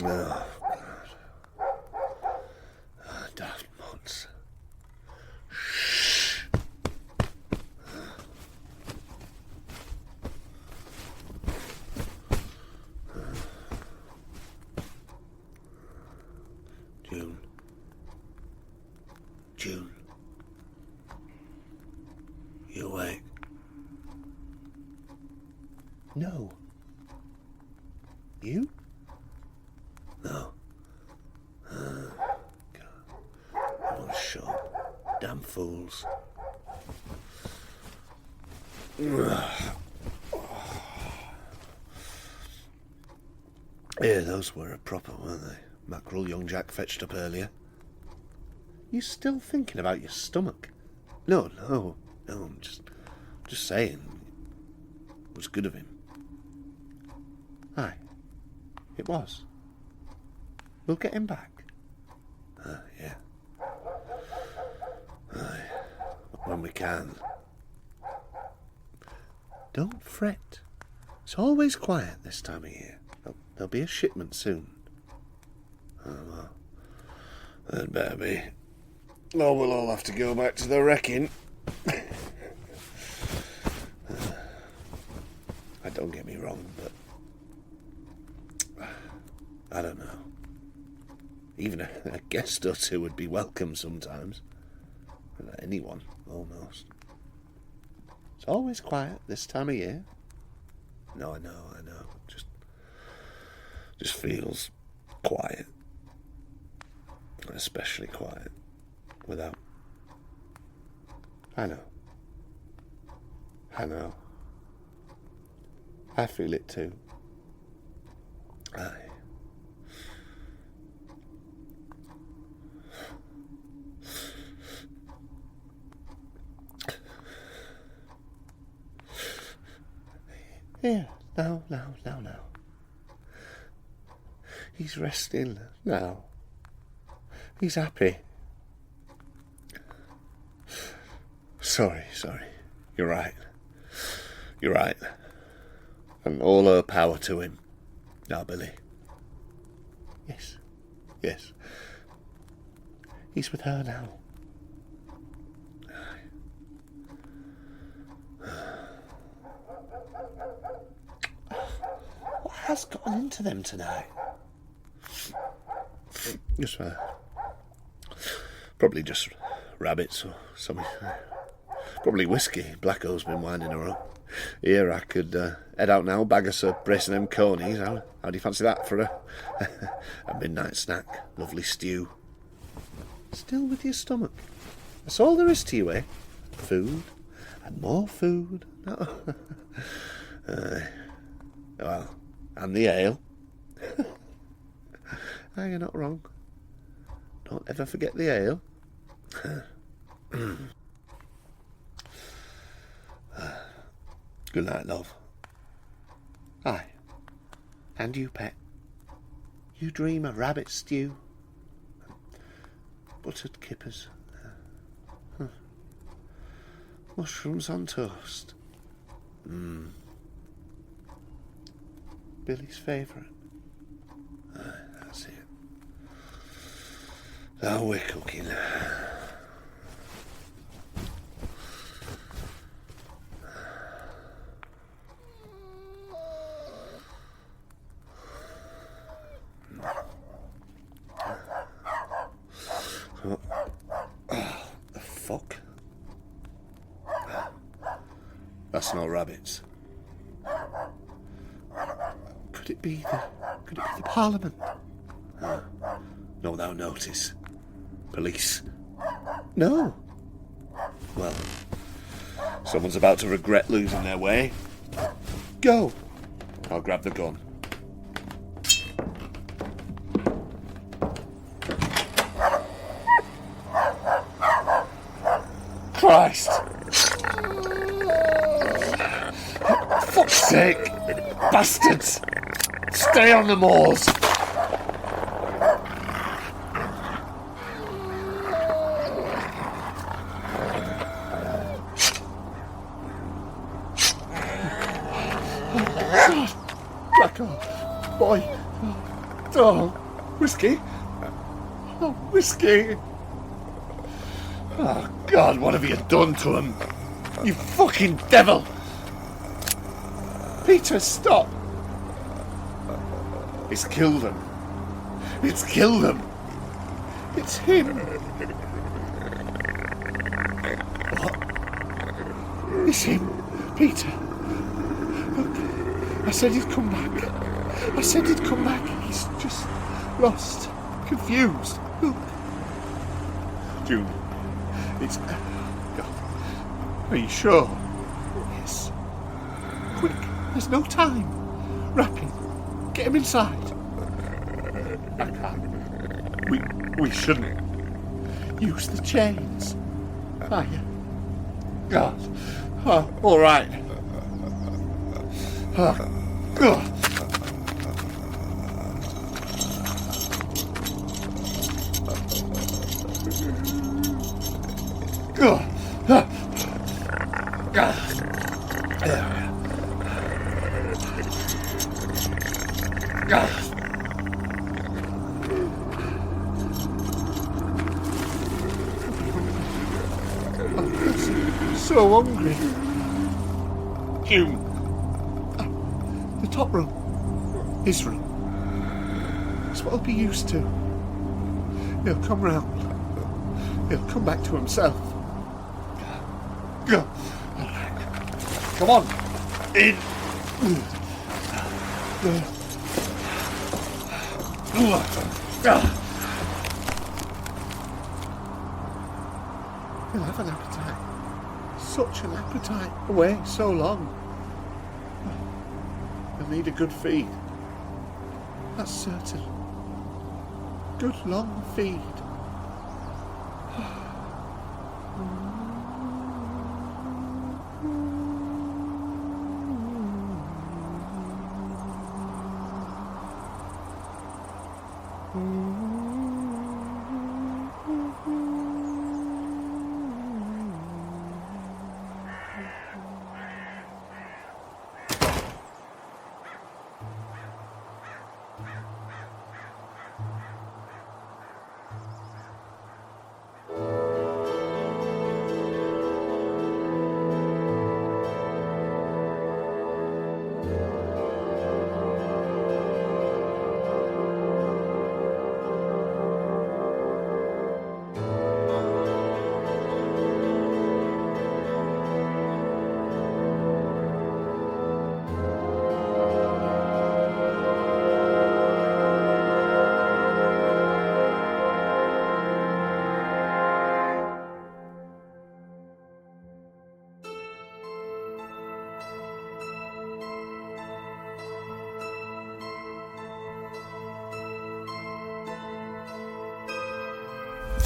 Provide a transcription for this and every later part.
Oh, daft mods. Shh. June. You awake? No. You? No. God. Oh, sure. Damn fools. Yeah, those were a proper, weren't they? Mackerel young Jack fetched up earlier. You still thinking about your stomach? No, I'm just saying. It was good of him. Aye, it was. We'll get him back. Yeah. Aye, when we can. Don't fret. It's always quiet this time of year. There'll be a shipment soon. Oh, well. That'd better be. Oh, we'll all have to go back to the wrecking. Don't get me wrong, but I don't know. Even a guest or two would be welcome sometimes. Anyone, almost. It's always quiet this time of year. No, I know. Just feels quiet. Especially quiet. Without... I know. I feel it too. Aye. Here, now. He's resting now. He's happy. Sorry. You're right. And all her power to him. Now, Billy. Yes. He's with her now. What has gotten into them tonight? Probably just rabbits or something. Probably whiskey. Blacko's been winding her up. Here, I could head out now, bag us a brace of them conies. How do you fancy that for a midnight snack? Lovely stew. Still with your stomach. That's all there is to you, eh? Food. And more food. Well, and the ale. You're not wrong. Don't ever forget the ale. Good night, love. Aye. And you, pet. You dream of rabbit stew. Buttered kippers. Mushrooms on toast. Billy's favourite. That's it. Now we're cooking. The fuck? That's not rabbits. Could it be the Parliament? No, without notice. Police. No. Well, someone's about to regret losing their way. Go. I'll grab the gun. Christ! Fuck's sake! Bastards! Stay on the moors! Back off, boy. Oh, whiskey? Oh, whiskey! Oh, God, what have you done to him? You fucking devil! Peter, stop! It's killed him. It's killed him. It's him. What? It's him. Peter. Look, I said he'd come back. I said he'd come back. He's just lost. Confused. Look. June. It's... God. Are you sure? Yes. Quick. There's no time. Wrap him. Get him inside. I can't. We shouldn't. Use the chains. Fire. God. Oh, all right. Oh, God. God. God. God. I'm so hungry. Hume. The top room. His room. It's what he'll be used to. He'll come round. He'll come back to himself. Go. All right. Come on. In. He'll have an appetite. Such an appetite. Away so long. He'll need a good feed. That's certain. Good long feed.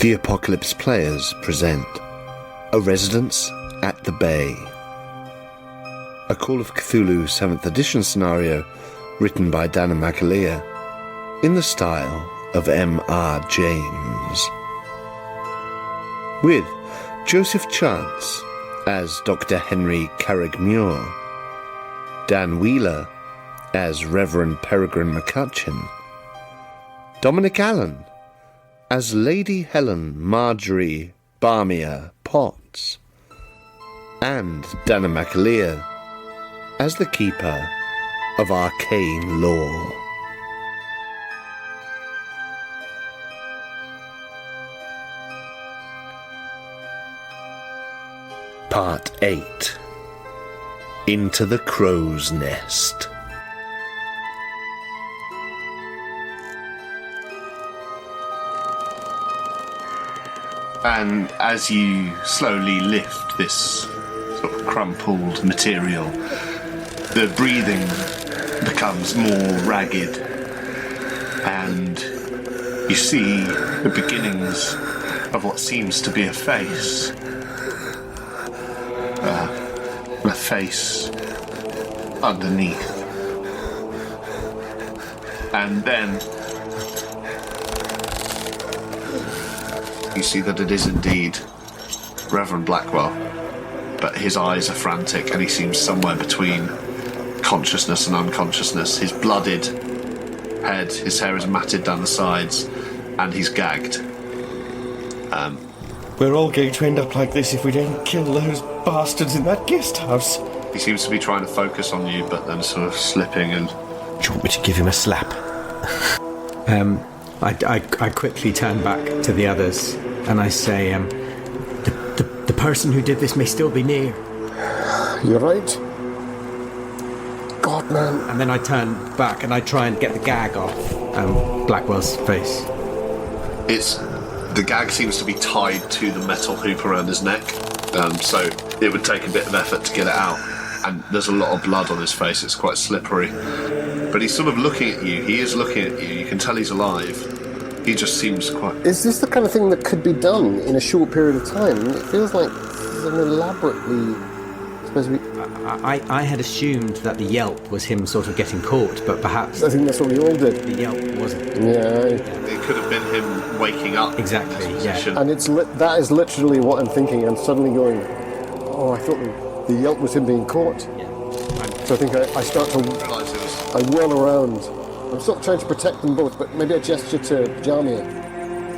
The Apocalypse Players present A Residence at the Bay, a Call of Cthulhu 7th edition scenario written by Danann McAleer in the style of M.R. James, with Joseph Chance as Dr. Henry Carrigmuir, Dan Wheeler as Reverend Peregrine McCutcheon, Dominic Allen as Lady Helen Marjorie Barmier Potts, and Danann McAleer as the Keeper of Arcane Lore. Part 8. Into the Crow's Nest. And as you slowly lift this sort of crumpled material, the breathing becomes more ragged, and you see the beginnings of what seems to be a face. A face underneath. And then you see that it is indeed Reverend Blackwell, but his eyes are frantic and he seems somewhere between consciousness and unconsciousness. His blooded head, his hair is matted down the sides, and he's gagged. We're all going to end up like this if we don't kill those bastards in that guest house. He seems to be trying to focus on you, but then sort of slipping and... Do you want me to give him a slap? I quickly turn back to the others and I say, the person who did this may still be near. You're right. God, man. And then I turn back and I try and get the gag off Blackwell's face. The gag seems to be tied to the metal hoop around his neck, so it would take a bit of effort to get it out. And there's a lot of blood on his face, it's quite slippery. But he's sort of looking at you, he is looking at you, you can tell he's alive. He just seems quite... Is this the kind of thing that could be done in a short period of time? It feels like this is an elaborately... I had assumed that the yelp was him sort of getting caught, but perhaps... I think that's what we all did. The yelp wasn't. Yeah. It could have been him waking up. Exactly, yeah. And that is literally what I'm thinking. I'm suddenly going, oh, I thought the yelp was him being caught. Yeah. So I think I start to... I whirl around. I'm sort of trying to protect them both, but maybe I gesture to Jamia.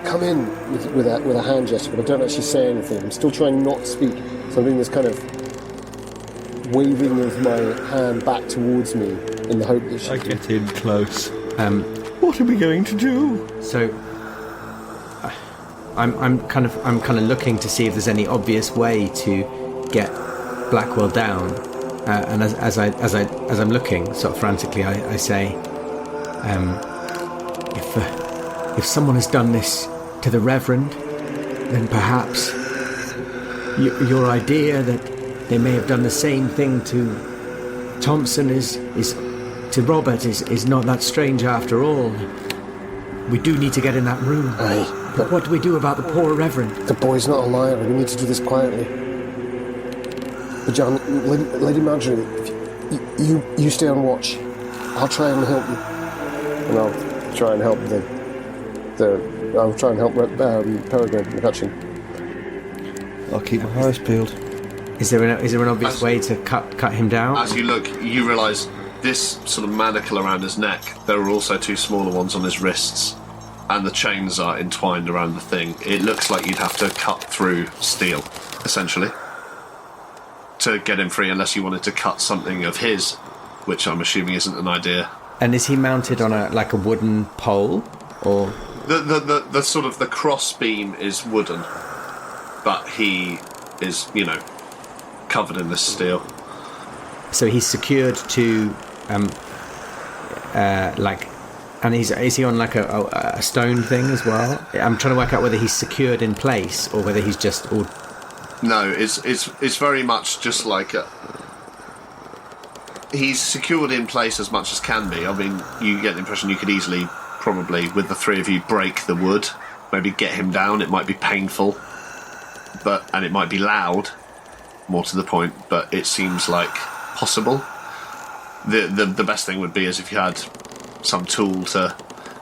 Come in with a hand gesture, but I don't actually say anything. I'm still trying not to speak. So I'm doing this kind of waving of my hand back towards me in the hope that she... I get in close. What are we going to do? So I'm kind of looking to see if there's any obvious way to get Blackwell down. And as I'm looking sort of frantically, I say, if someone has done this to the Reverend, then perhaps your idea that they may have done the same thing to Thompson is to Robert is not that strange after all. We do need to get in that room. Aye, but what do we do about the poor Reverend? The boy's not a liar. We need to do this quietly. But John, Lady Marjorie, you stay on watch. I'll try and help you, and I'll try and help Peregrine McCutcheon. I'll keep my eyes peeled. Is there an obvious way to cut him down? As you look, you realise this sort of manacle around his neck, there are also two smaller ones on his wrists, and the chains are entwined around the thing. It looks like you'd have to cut through steel, essentially, to get him free, unless you wanted to cut something of his, which I'm assuming isn't an idea. And is he mounted on a wooden pole, or the sort of the cross beam is wooden, but he is, covered in this steel. So he's secured to and is he on like a stone thing as well? I'm trying to work out whether he's secured in place or whether he's just all... No, it's very much just like he's secured in place as much as can be. I mean, you get the impression you could easily, probably, with the three of you, break the wood, maybe get him down. It might be painful, and it might be loud, more to the point, but it seems like possible. The best thing would be as if you had some tool to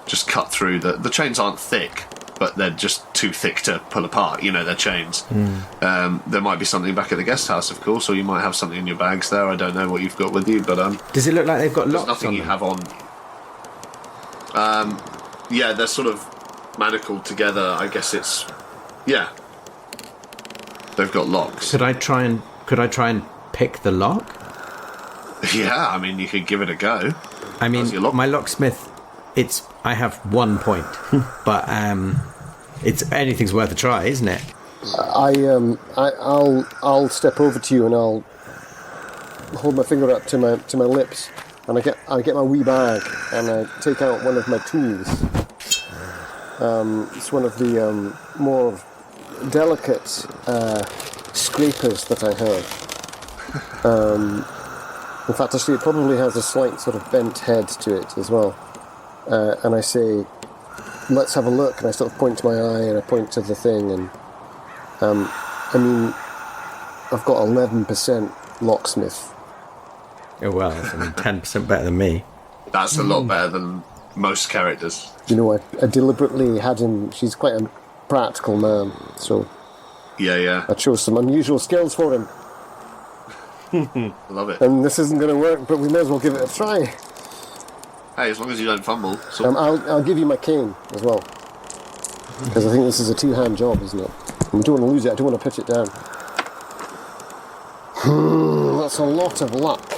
just cut through the chains aren't thick, but they're just too thick to pull apart, they're chains. There might be something back at the guest house, of course, or you might have something in your bags there. I don't know what you've got with you, but does it look like they've got locks nothing on you them? have on. Yeah, they're sort of manacled together. I guess it's... Yeah. They've got locks. Could I try and pick the lock? Yeah, I mean, you could give it a go. I mean, How's your lock? my locksmith, I have 1 point, but it's anything's worth a try, isn't it? I'll step over to you and I'll hold my finger up to my lips, and I get my wee bag and I take out one of my tools. It's one of the more delicate scrapers that I have. In fact, actually, it probably has a slight sort of bent head to it as well. And I say, let's have a look. And I sort of point to my eye and I point to the thing. And I mean, I've got 11% locksmith. Oh, well, that's 10% better than me. That's a lot better than most characters. I deliberately had him. She's quite a practical man, so Yeah. I chose some unusual skills for him. Love it. And this isn't going to work, but we may as well give it a try. Hey, as long as you don't fumble. So I'll give you my cane as well. Because I think this is a two-hand job, isn't it? And we don't want to lose it. I don't want to put it down. That's a lot of luck.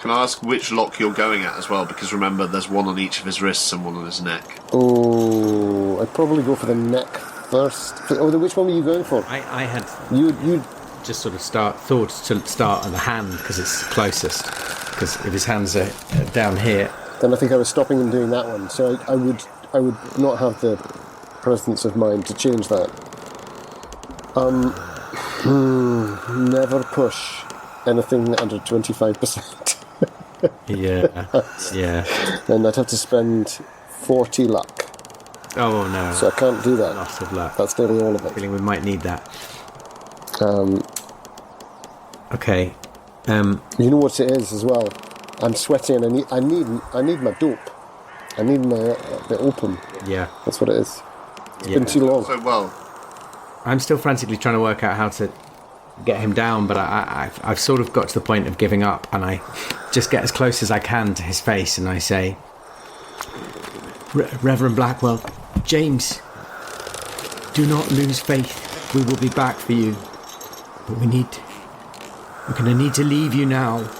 can I ask which lock you're going at as well? Because remember, there's one on each of his wrists and one on his neck. Oh, I'd probably go for the neck first. Oh, which one were you going for? I had You just sort of thought to start on the hand because it's closest. Because if his hands are down here, then I think I was stopping him doing that one. So I would not have the presence of mind to change that. Never push anything under 25%. yeah. Then I'd have to spend 40 luck. Oh no! So I can't do that. Lots of luck. That's nearly all of it. Feeling we might need that. Okay. You know what it is as well. I'm sweating, and I need my dope. I need the opium. Yeah. That's what it is. It's been too long. So well. I'm still frantically trying to work out how to get him down, but I've sort of got to the point of giving up, and I just get as close as I can to his face, and I say, Reverend Blackwell, James, do not lose faith. We will be back for you. But we're going to need to leave you now.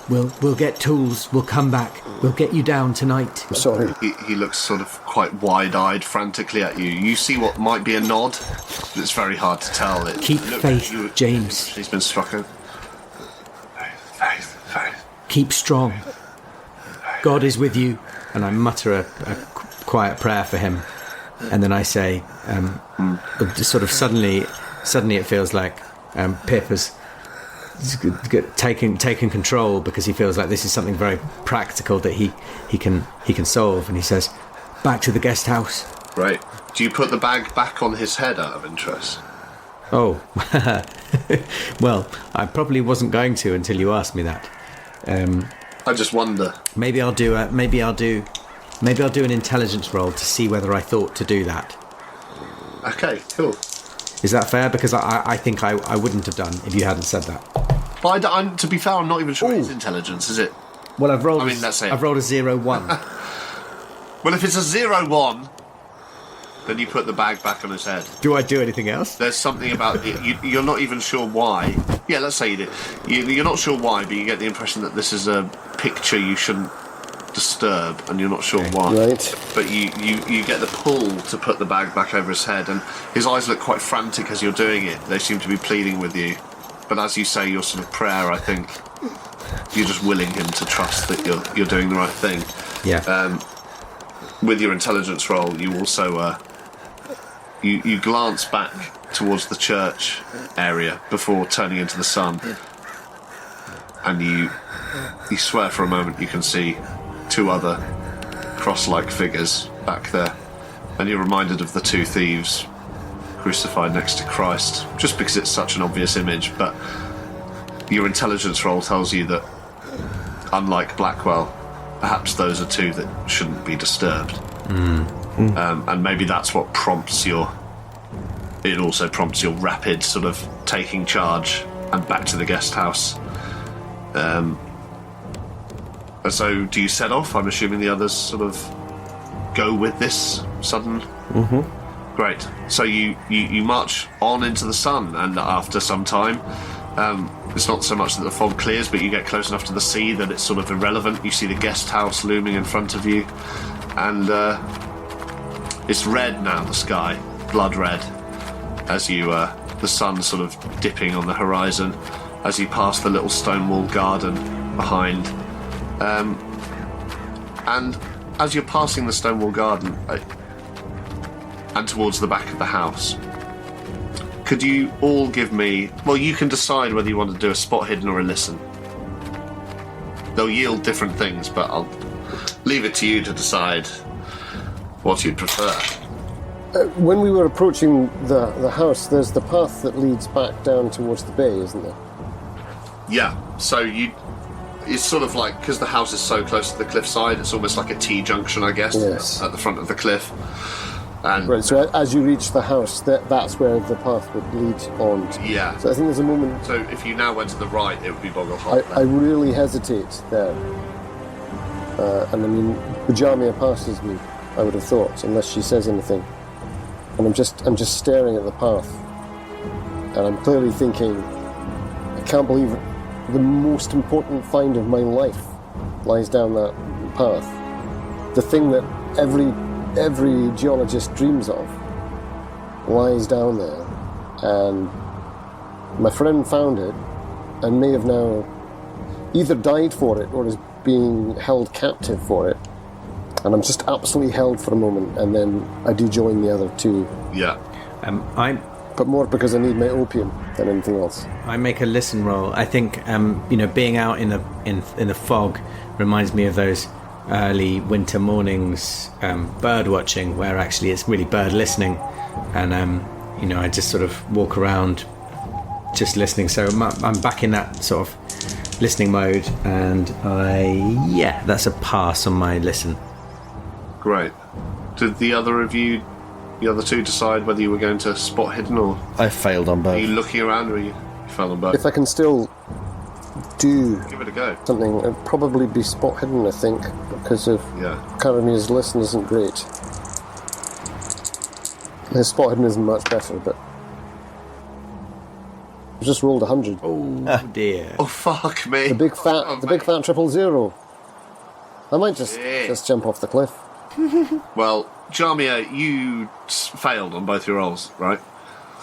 We'll get tools. We'll come back. We'll get you down tonight. I'm sorry. He looks sort of quite wide-eyed, frantically at you. You see what might be a nod, but it's very hard to tell. Keep faith, James. He's been struck. Faith. Keep strong. God is with you. And I mutter a quiet prayer for him. And then I say, sort of suddenly it feels like Pip has taken control, because he feels like this is something very practical that he can solve. And he says, back to the guest house. Right. Do you put the bag back on his head out of interest? Oh, well, I probably wasn't going to until you asked me that. I just wonder. Maybe I'll do an intelligence roll to see whether I thought to do that. Okay, cool. Is that fair? Because I think I wouldn't have done if you hadn't said that. But to be fair, I'm not even sure it's intelligence, is it? Well, I've rolled. Let's say I've rolled a 0-1. Well, if it's a 0-1, then you put the bag back on his head. Do I do anything else? There's something about it. You're not even sure why. Yeah, let's say you did. You're not sure why, but you get the impression that this is a picture you shouldn't disturb, and you're not sure why. Right. But you get the pull to put the bag back over his head, and his eyes look quite frantic as you're doing it. They seem to be pleading with you. But as you say your sort of prayer, I think you're just willing him to trust that you're doing the right thing. Yeah. With your intelligence roll, you also you glance back towards the church area before turning into the sun, and you swear for a moment you can see two other cross-like figures back there, and you're reminded of the two thieves crucified next to Christ, just because it's such an obvious image. But your intelligence roll tells you that, unlike Blackwell, perhaps those are two that shouldn't be disturbed. And maybe that's what prompts it also prompts your rapid sort of taking charge and back to the guest house. And so do you set off? I'm assuming the others sort of go with this sudden... Mm-hmm. Great. So you march on into the sun, and after some time, it's not so much that the fog clears, but you get close enough to the sea that it's sort of irrelevant. You see the guest house looming in front of you, and it's red now, the sky, blood red, as you the sun sort of dipping on the horizon as you pass the little stone wall garden behind, and as you're passing the stone wall garden and towards the back of the house, could you all give me... Well, you can decide whether you want to do a spot hidden or a listen. They'll yield different things, but I'll leave it to you to decide what you'd prefer. When we were approaching the house, there's the path that leads back down towards the bay, isn't there? Yeah, so it's sort of like, because the house is so close to the cliffside, it's almost like a T-junction, I guess, yes, at the front of the cliff. And right, so as you reach the house, that's where the path would lead on to. Yeah. So I think there's a moment... So if you now went to the right, it would be Boggle Hole. I really hesitate there. And I mean, Jamia passes me, I would have thought, unless she says anything. And I'm just staring at the path. And I'm clearly thinking, I can't believe the most important find of my life lies down that path. The thing that every geologist dreams of lies down there. And my friend found it and may have now either died for it or is being held captive for it. And I'm just absolutely held for a moment, and then I do join the other two. Yeah. But more because I need my opium than anything else. I make a listen roll. I think being out in the fog reminds me of those early winter mornings, bird watching, where actually it's really bird listening, and I just sort of walk around just listening. So I'm back in that sort of listening mode, and that's a pass on my listen. Great. Did the other two decide whether you were going to spot hidden, or I failed on both. are you looking around, or you failed on both? If I can still do Give it a go. something, it'd probably be spot hidden, I think, because of Caramir's listen isn't great. His spot hidden isn't much better, but I just rolled 100. Oh dear. Oh, fuck me. The big fat 000. I might just jump off the cliff. Well, Jamia, you failed on both your rolls, right?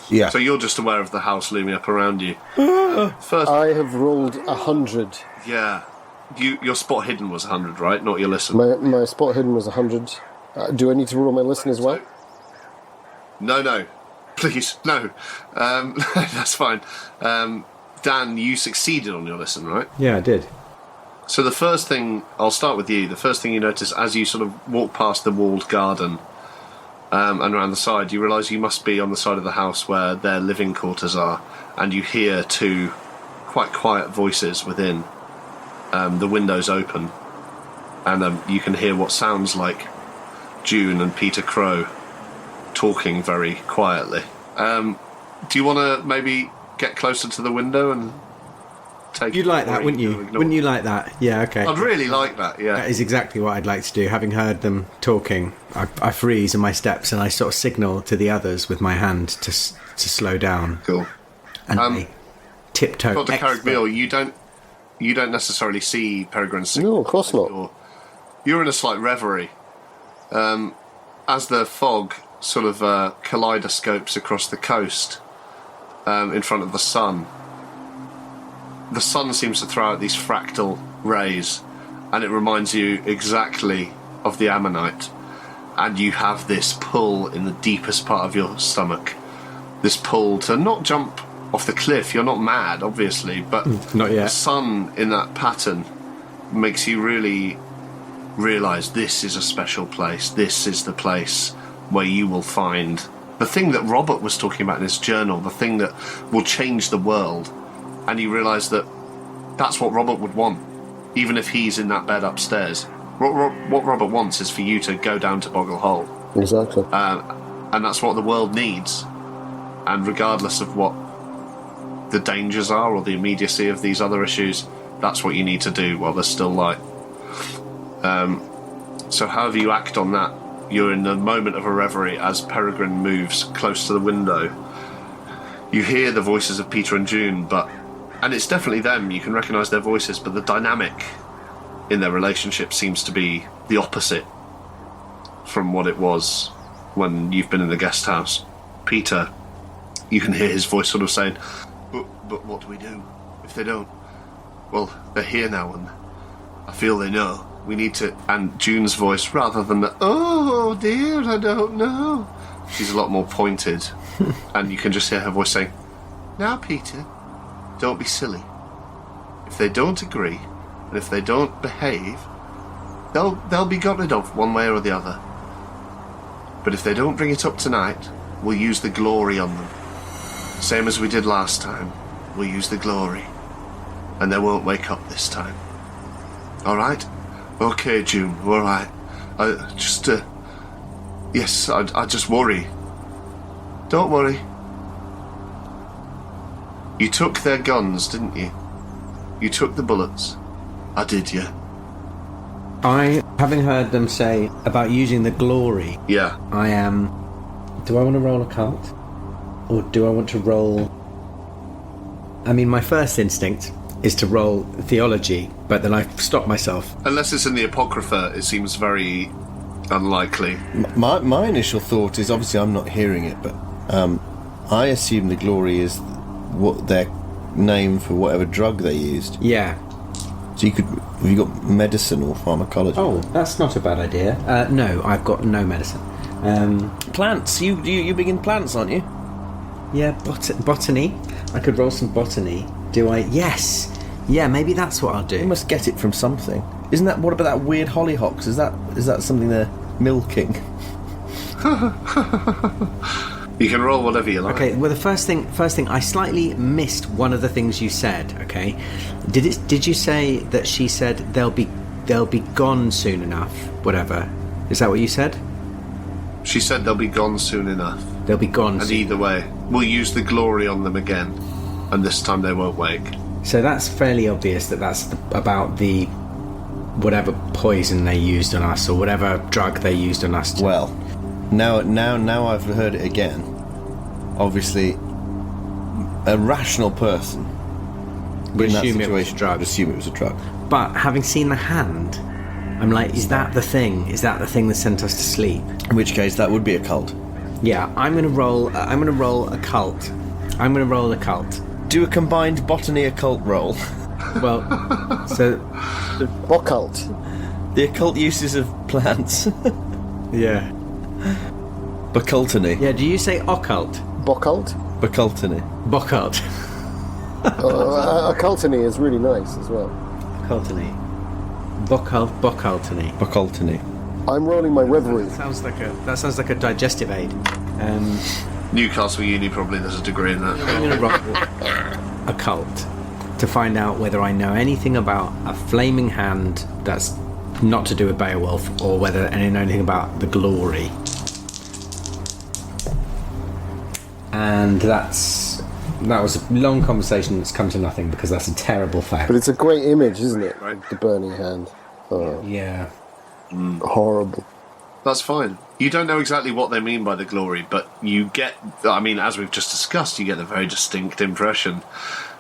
Yeah. So you're just aware of the house looming up around you. First, I have rolled 100. yeah. Your spot hidden was 100, right? Not your listen. My spot hidden was 100. Do I need to roll my listen as well? No. Please, no. That's fine. Dan, you succeeded on your listen, right? Yeah, I did. So the first thing, I'll start with you. The first thing you notice as you sort of walk past the walled garden and around the side, you realise you must be on the side of the house where their living quarters are, and you hear two quite quiet voices within. The window's open, and you can hear what sounds like June and Peter Crowe talking very quietly. Do you want to maybe get closer to the window and take... You'd like that, wouldn't you? Wouldn't you like that? Yeah, okay. I'd really like that, yeah. That is exactly what I'd like to do. Having heard them talking, I freeze in my steps and I sort of signal to the others with my hand to slow down. Cool. And I tiptoe. Dr. Carrickmeal, you don't necessarily see Peregrine's... No, of course not. You're in a slight reverie. As the fog sort of kaleidoscopes across the coast in front of the sun seems to throw out these fractal rays, and it reminds you exactly of the Ammonite, and you have this pull in the deepest part of your stomach, this pull to not jump off the cliff. You're not mad, obviously, but not yet. The sun in that pattern makes you really realise this is a special place. This is the place where you will find the thing that Robert was talking about in his journal, the thing that will change the world. And you realise that that's what Robert would want, even if he's in that bed upstairs. What Robert wants is for you to go down to Boggle Hole. Exactly. And that's what the world needs. And regardless of what the dangers are or the immediacy of these other issues, that's what you need to do while there's still light. So however you act on that, you're in the moment of a reverie as Peregrine moves close to the window. You hear the voices of Peter and June, and it's definitely them, you can recognise their voices, but the dynamic in their relationship seems to be the opposite from what it was when you've been in the guest house. Peter, you can hear his voice sort of saying, but what do we do if they don't? Well, they're here now, and I feel they know. We need to... And June's voice, rather than the, oh dear, I don't know, she's a lot more pointed. And you can just hear her voice saying, now Peter, don't be silly. If they don't agree, and if they don't behave, they'll be got rid of one way or the other. But if they don't bring it up tonight, we'll use the glory on them. Same as we did last time. We'll use the glory. And they won't wake up this time. Alright? Okay, June, alright. I just worry. Don't worry. You took their guns, didn't you? You took the bullets. I did, yeah. Having heard them say about using the glory, Yeah. I am... Do I want to roll occult? Or do I want to roll... I mean, my first instinct is to roll theology, but then I stopped myself. Unless it's in the Apocrypha, it seems very unlikely. My initial thought is, obviously I'm not hearing it, but I assume the glory is what their name for whatever drug they used. Yeah. So have you got medicine or pharmacology? Oh, that's not a bad idea. No, I've got no medicine. Plants. You begin plants, aren't you? Yeah, botany. I could roll some botany. Do I? Yes. Yeah, maybe that's what I'll do. You must get it from something. Isn't that... What about that weird hollyhocks? Is that something they're milking? You can roll whatever you like. Okay, well, the first thing, I slightly missed one of the things you said, okay? Did you say that she said they'll be gone soon enough, whatever? Is that what you said? She said they'll be gone soon enough. They'll be gone And soon. either way, we'll use the glory on them again, and this time they won't wake. So that's fairly obvious that's about the whatever poison they used on us, or whatever drug they used on us. Well, now I've heard it again. Obviously, a rational person would in that assume it was situation a drug. would assume it was a drug. But having seen the hand, I'm like, is that the thing? Is that the thing that sent us to sleep? In which case, that would be a cult. Yeah, I'm gonna roll a cult. I'm gonna roll a cult. Do a combined botany occult roll. Well, so Occult. The occult uses of plants. yeah, Baccultany. yeah. Do you say occult? Boccult. Baccultany. Boccult. Occultany is really nice as well. Occultany. Boccultany. Baccultany. I'm rolling my reverie. That sounds like a digestive aid. Newcastle Uni, probably there's a degree in that. I'm gonna roll occult to find out whether I know anything about a flaming hand that's not to do with Beowulf, or whether I know anything about the glory. And that was a long conversation that's come to nothing, because that's a terrible fact. But it's a great image, isn't it? Right. The burning hand. Oh, Yeah. horrible. That's fine. You don't know exactly what they mean by the glory, but you get, I mean, as we've just discussed, you get the very distinct impression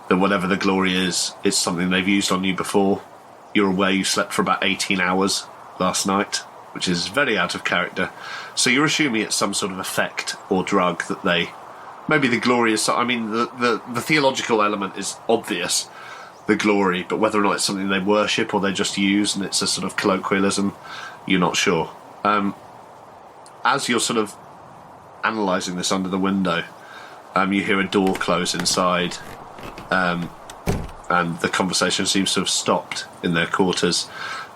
that whatever the glory is, it's something they've used on you before. You're aware you slept for about 18 hours last night, which is very out of character. So you're assuming it's some sort of effect or drug that they... Maybe the glory is... I mean, the theological element is obvious, the glory, but whether or not it's something they worship or they just use and it's a sort of colloquialism, you're not sure. As you're sort of analysing this under the window, you hear a door close inside, and the conversation seems to have stopped in their quarters.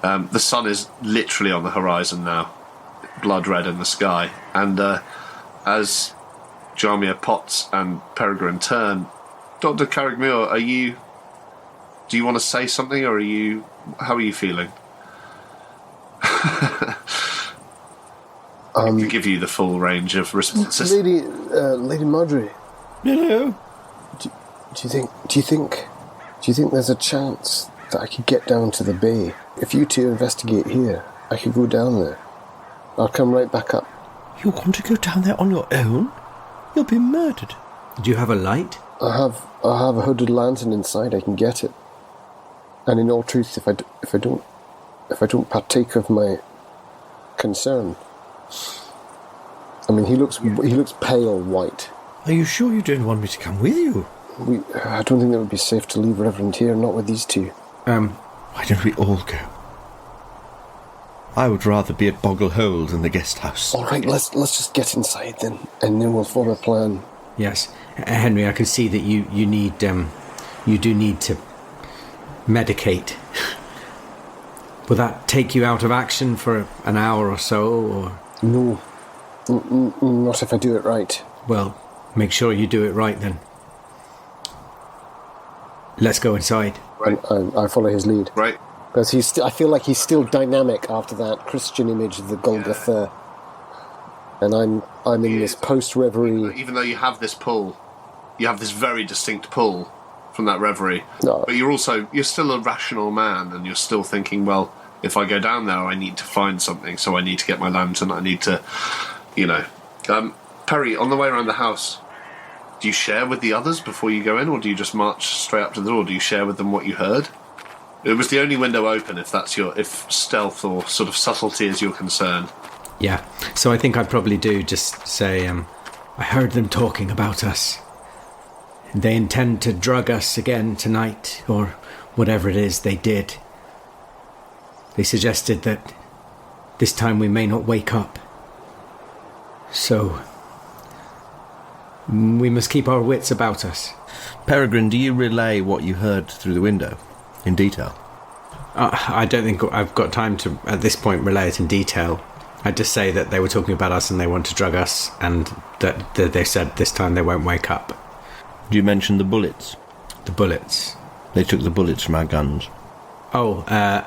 The sun is literally on the horizon now, blood red in the sky, and as Jamia, Potts and Peregrine turn, Dr. Carrickmuir, do you want to say something, or how are you feeling? To give you the full range of responses. Lady Marjorie. Hello. Do you think there's a chance that I could get down to the bay? If you two investigate here, I could go down there. I'll come right back up. You want to go down there on your own? You'll be murdered. Do you have a light? I have a hooded lantern inside. I can get it. And in all truth, if I don't partake of my concern, I mean, he looks pale white. Are you sure you don't want me to come with you? I don't think it would be safe to leave Reverend here, not with these two. Why don't we all go? I would rather be at Boggle Hole than the guest house. All right, let's just get inside then, and then we'll form a plan. Yes, Henry. I can see that you do need to medicate. Will that take you out of action for an hour or so, or? No, not if I do it right. Well, make sure you do it right then. Let's go inside. Right. I follow his lead. Right. Because I feel like he's still dynamic after that Christian image of the Golgotha. And I'm in this post-reverie... Even though you have this pull, you have this very distinct pull from that reverie, No. but you're still a rational man, and you're still thinking, well, if I go down there, I need to find something. So I need to get my lantern. I need to, Perry, on the way around the house, do you share with the others before you go in, or do you just march straight up to the door? Do you share with them what you heard? It was the only window open, if stealth or sort of subtlety is your concern. Yeah, so I think I probably do just say, I heard them talking about us. They intend to drug us again tonight, or whatever it is they did. They suggested that this time we may not wake up. So, we must keep our wits about us. Peregrine, do you relay what you heard through the window in detail? I don't think I've got time to, at this point, relay it in detail. I'd just say that they were talking about us and they want to drug us, and that they said this time they won't wake up. Do you mention the bullets? The bullets? They took the bullets from our guns. I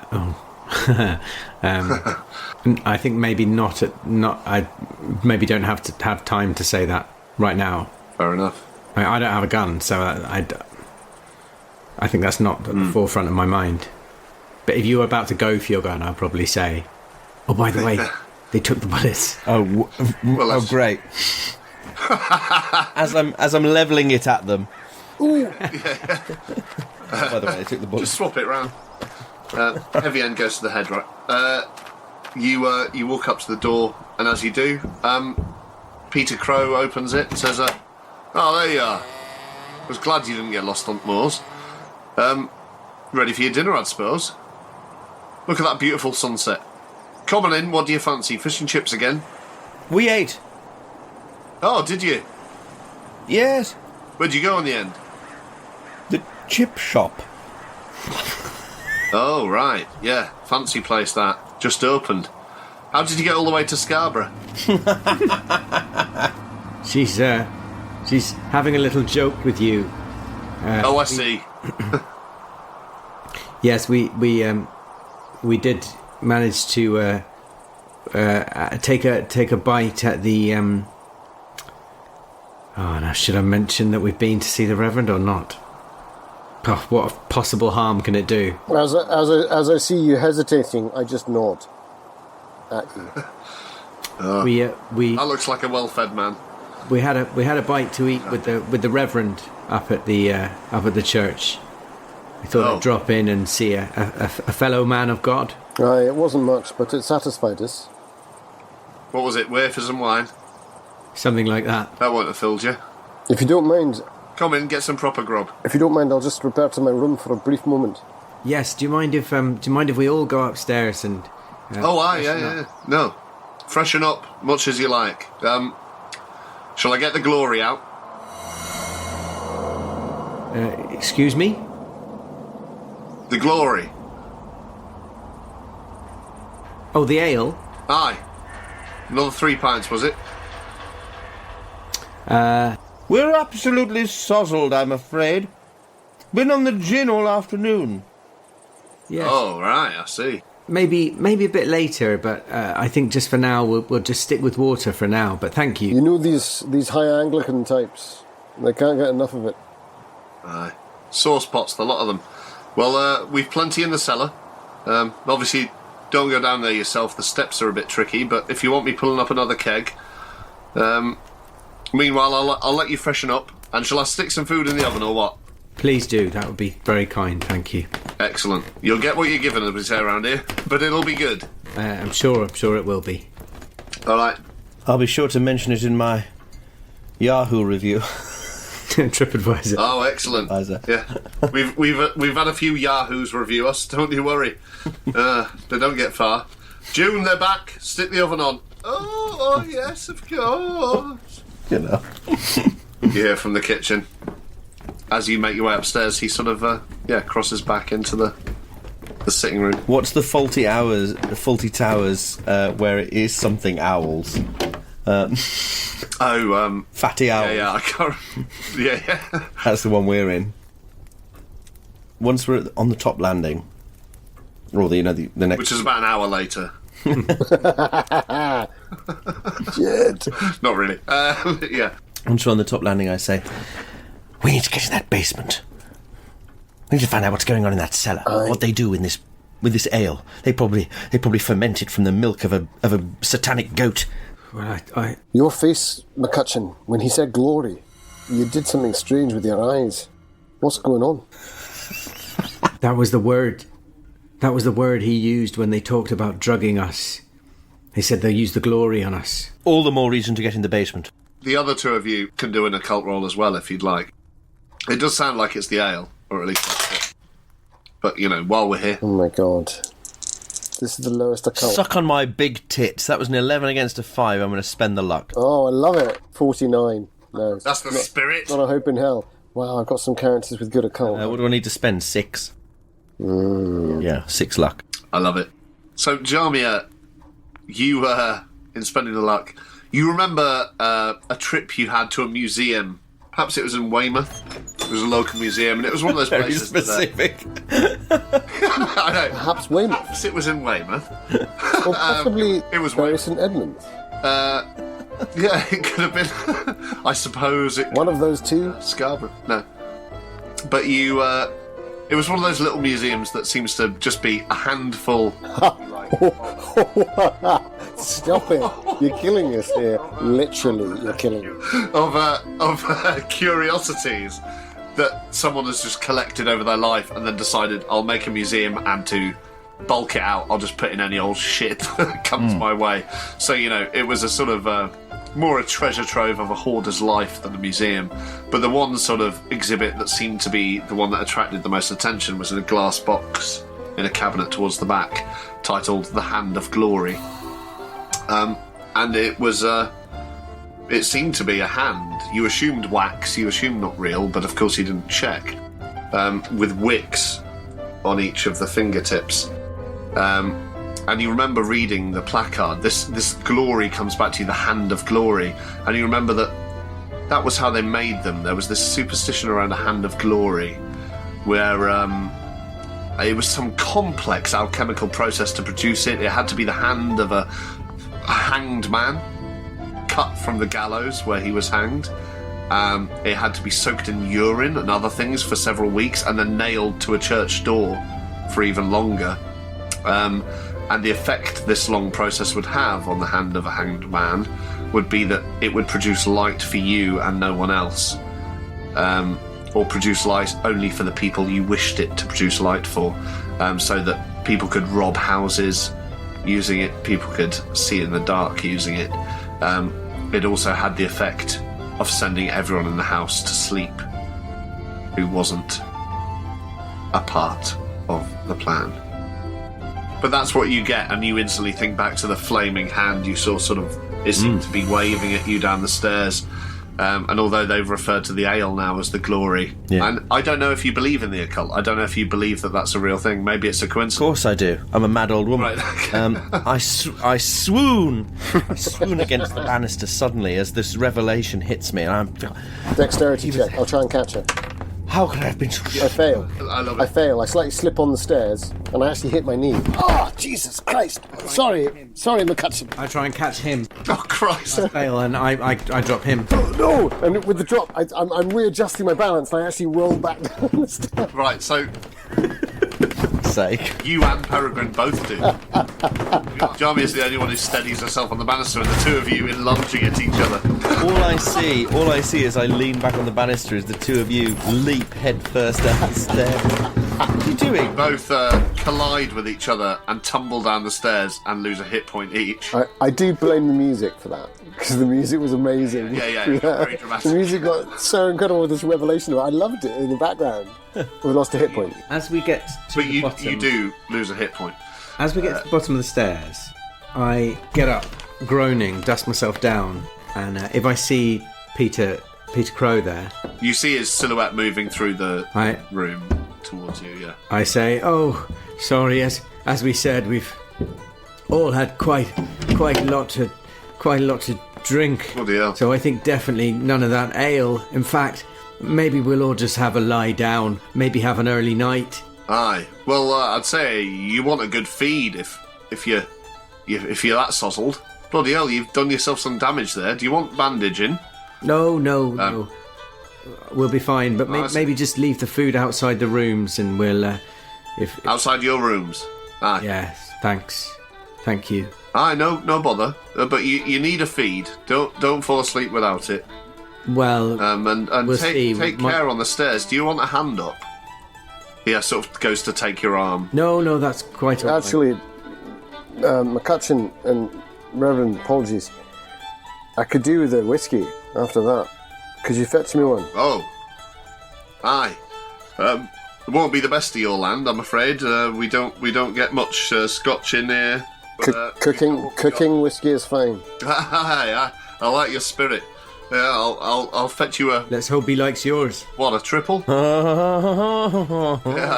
think maybe not. I maybe don't have to have time to say that right now. Fair enough. I don't have a gun, so I think that's not at the forefront of my mind. But if you were about to go for your gun, I'd probably say, "Oh, by the way, they took the bullets." Oh, great! as I'm levelling it at them. Ooh. By the way, they took the bullets. Just swap it round. Heavy end goes to the head, right? You walk up to the door, and as you do, Peter Crowe opens it and says, "Oh, there you are. I was glad you didn't get lost on the moors. Ready for your dinner, I suppose. Look at that beautiful sunset. Come on in, what do you fancy? Fish and chips again?" We ate. "Oh, did you? Yes. Where'd you go in the end?" The chip shop. "Oh, right. Yeah, fancy place that. Just opened. How did you get all the way to Scarborough?" She's having a little joke with you. Oh, I see. Yes, we did manage to take a bite at the. Oh, now should I mention that we've been to see the Reverend or not? Oh, what possible harm can it do? As I see you hesitating, I just nod at you. We That looks like a well-fed man. we had a bite to eat with the Reverend up at the church. We thought I'd drop in and see a fellow man of God. Aye, it wasn't much, but it satisfied us. What was it, wafers and wine? Something like that. That won't have filled you. If you don't mind, Come in, get some proper grub. if you don't mind, I'll just repair to my room for a brief moment. Yes. Do you mind if we all go upstairs and? Yeah. No, freshen up much as you like. Shall I get the glory out? Excuse me. The glory. Oh, the ale. Aye. Another 3 pints, was it? We're absolutely sozzled, I'm afraid. Been on the gin all afternoon. Yes. Oh, right, I see. Maybe a bit later, but I think just for now we'll just stick with water for now. But thank you. You know these high Anglican types. They can't get enough of it. Aye. Sauce pots, the lot of them. Well, we've plenty in the cellar. Obviously, don't go down there yourself. The steps are a bit tricky, but if you want me pulling up another keg... meanwhile, I'll let you freshen up. And shall I stick some food in the oven or what? Please do. That would be very kind. Thank you. Excellent. You'll get what you're given, as we say around here, but it'll be good. I'm sure it will be. All right. I'll be sure to mention it in my Yahoo review. TripAdvisor. Oh, excellent. Yeah, we've had a few Yahoos review us. Don't you worry. They don't get far. June, they're back. Stick the oven on. Oh yes, of course. You know. You hear from the kitchen. As you make your way upstairs, he sort of crosses back into the sitting room. What's the faulty towers where it is something owls? Fatty owls. Yeah, I can't. Yeah. That's the one we're in. Once we're on the top landing, or the next, Which is about an hour later. Shit. Not really. Yeah. Once we're on the top landing, I say, we need to get in that basement. We need to find out what's going on in that cellar. What they do in this with this ale. They probably ferment it from the milk of a satanic goat. Well, I Your face, McCutcheon, when he said glory, you did something strange with your eyes. What's going on? that was the word. That was the word he used when they talked about drugging us. They said they used the glory on us. All the more reason to get in the basement. The other two of you can do an occult roll as well if you'd like. It does sound like it's the ale, or at least that's it. But, while we're here... Oh my god. This is the lowest occult. Suck on my big tits. That was an 11 against a 5. I'm going to spend the luck. Oh, I love it. 49. No. That's the spirit. Not a hope in hell. Wow, I've got some characters with good occult. What do I need to spend? 6? Yeah, 6 luck. I love it. So, Jamia, you, in spending the luck, you remember a trip you had to a museum. Perhaps it was in Weymouth. It was a local museum, and it was one of those Very places... specific. I know. Perhaps Weymouth. Perhaps it was in Weymouth. Or possibly it was Bury St Edmunds. Yeah, it could have been. I suppose it... One of those two? Scarborough. No. But you... it was one of those little museums that seems to just be a handful... Stop it. You're killing us here. Literally, you're killing us. Of curiosities that someone has just collected over their life and then decided, I'll make a museum, and to bulk it out, I'll just put in any old shit that comes my way. So, it was a sort of... more a treasure trove of a hoarder's life than a museum. But the one sort of exhibit that seemed to be the one that attracted the most attention was in a glass box in a cabinet towards the back, titled The Hand of Glory. And it was it seemed to be a hand. You assumed wax, you assumed not real, but of course you didn't check. With wicks on each of the fingertips. And you remember reading the placard. This glory comes back to you, the hand of glory. And you remember that was how they made them. There was this superstition around a hand of glory where it was some complex alchemical process to produce it. It had to be the hand of a hanged man, cut from the gallows where he was hanged. It had to be soaked in urine and other things for several weeks and then nailed to a church door for even longer. And the effect this long process would have on the hand of a hanged man would be that it would produce light for you and no one else. Or produce light only for the people you wished it to produce light for. So that people could rob houses using it, people could see in the dark using it. It also had the effect of sending everyone in the house to sleep who wasn't a part of the plan. But that's what you get, and you instantly think back to the flaming hand you saw it seemed to be waving at you down the stairs. And although they've referred to the ale now as the glory, and I don't know if you believe in the occult. I don't know if you believe that that's a real thing. Maybe it's a coincidence. Of course I do. I'm a mad old woman. Right. I swoon against the banister suddenly as this revelation hits me, and I'm... Dexterity check. I'll try and catch her. How could I have been so... I fail. I love it. I fail. I slightly slip on the stairs, and I actually hit my knee. Oh, Jesus Christ! Sorry, McCutcheon. I try and catch him. Oh, Christ. Fail, and I drop him. No! And with the drop, I'm readjusting my balance, and I actually roll back down the stairs. Right, so Sake. you and Peregrine both do. Jamie is the only one who steadies herself on the banister, and the two of you in lunging at each other. All I see as I lean back on the banister is the two of you leap head first down the stairs. What are you doing? Both collide with each other and tumble down the stairs and lose a hit point each. I do blame the music for that, because the music was amazing. Yeah, very dramatic. The music got so incredible with this revelation. I loved it in the background. We lost a hit point. As we get to But the you bottom, do lose a hit point. as we get to the bottom of the stairs, I get up, groaning, dust myself down, and if I see Peter Crowe there, You see his silhouette moving through the I room towards you, yeah. I say, "Oh, sorry. As we said, we've all had quite a lot to drink. Bloody hell. So I think definitely none of that ale. In fact, maybe we'll all just have a lie down. Maybe have an early night." Aye. Well, I'd say you want a good feed if you're that sozzled. Bloody hell, you've done yourself some damage there. Do you want bandaging? No. We'll be fine. But I see. maybe just leave the food outside the rooms, and we'll if Outside your rooms? Aye. Yes, thanks. Thank you. Aye, no bother. But you need a feed. Don't fall asleep without it. Well, And we'll see. take care on the stairs. Do you want a hand up? Yeah, sort of goes to take your arm. No, that's quite all right. Actually, McCutcheon and Reverend, apologies. I could do with a whiskey after that. Could you fetch me one? Oh. Aye. It won't be the best of your land, I'm afraid. We don't get much Scotch in here. But, Cooking whiskey is fine. Aye, I like your spirit. Yeah, I'll fetch you a... Let's hope he likes yours. What, a triple? Yeah,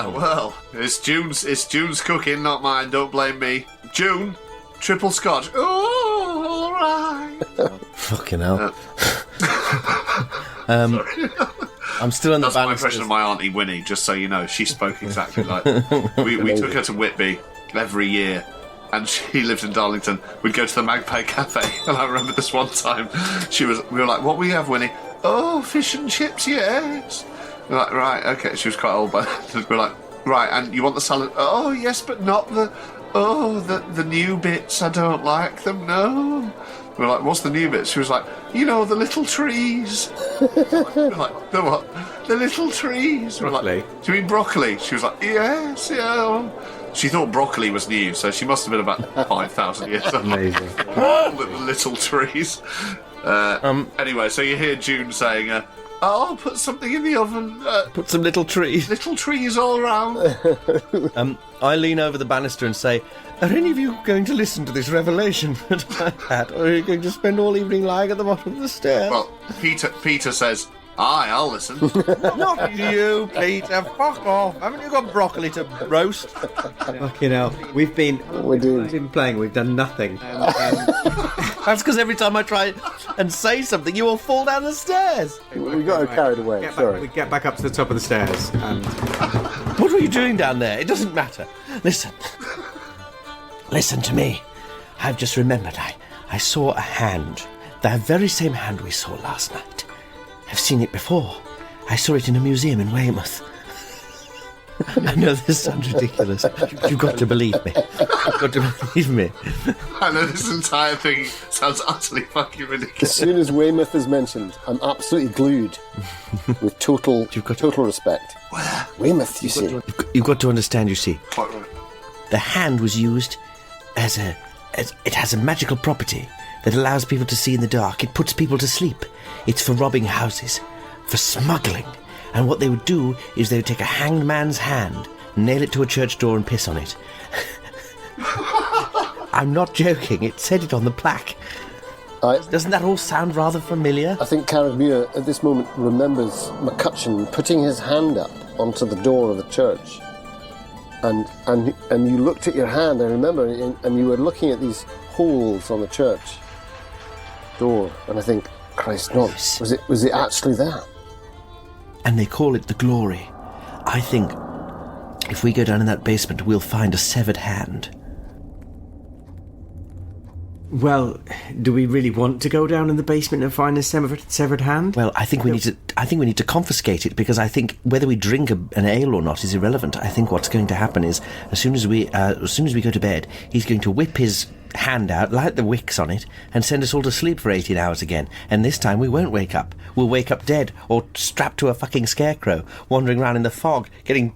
well, it's June's cooking, not mine. Don't blame me. June, triple Scotch. Oh, all right. Fucking hell. I'm still in the That's my balance. impression of my auntie Winnie, just so you know. She spoke exactly like... we took her to Whitby every year, and she lived in Darlington. We'd go to the Magpie Cafe, and I remember this one time, we were like, what will you have, Winnie? Oh, fish and chips, yes. We're like, right, okay. She was quite old, but we're like, right, and you want the salad? Oh, yes, but not the new bits. I don't like them, no. We're like, what's the new bits? She was like, the little trees. We're like, the what? The little trees. We're Broccoli. like, do you mean broccoli? She was like, yes, yeah. She thought broccoli was new, so she must have been about 5,000 years old. Amazing. The little trees. Anyway, so you hear June saying, I'll put something in the oven. Put some little trees. Little trees all around. I lean over the banister and say, are any of you going to listen to this revelation that I had, or are you going to spend all evening lying at the bottom of the stairs? Well, Peter says, aye, I'll listen. Not you, Peter. Fuck off. Haven't you got broccoli to roast? Fucking hell. We've been playing, we've done nothing. That's because every time I try and say something, you all fall down the stairs. We got carried away, sorry. We get back up to the top of the stairs and... What were you doing down there? It doesn't matter. Listen to me. I've just remembered I saw a hand. The very same hand we saw last night. I've seen it before. I saw it in a museum in Weymouth. I know this sounds ridiculous. You've got to believe me. You've got to believe me. I know this entire thing sounds utterly fucking ridiculous. As soon as Weymouth is mentioned, I'm absolutely glued with total respect. Where? Weymouth, you see. You've got to understand, you see. Quite right. The hand was used as it has a magical property that allows people to see in the dark. It puts people to sleep. It's for robbing houses, for smuggling. And what they would do is they would take a hanged man's hand, nail it to a church door and piss on it. I'm not joking. It said it on the plaque. Doesn't that all sound rather familiar? I think Carragmere at this moment remembers McCutcheon putting his hand up onto the door of the church. And you looked at your hand, I remember, and you were looking at these holes on the church door, and I think, Christ, no, Yes. was it actually that? And they call it the glory. I think if we go down in that basement, we'll find a severed hand. Well, do we really want to go down in the basement and find a severed hand? Well, I think we need to confiscate it, because I think whether we drink an ale or not is irrelevant. I think what's going to happen is as soon as we go to bed, he's going to whip his hand out, light the wicks on it, and send us all to sleep for 18 hours again. And this time we won't wake up. We'll wake up dead or strapped to a fucking scarecrow, wandering around in the fog, getting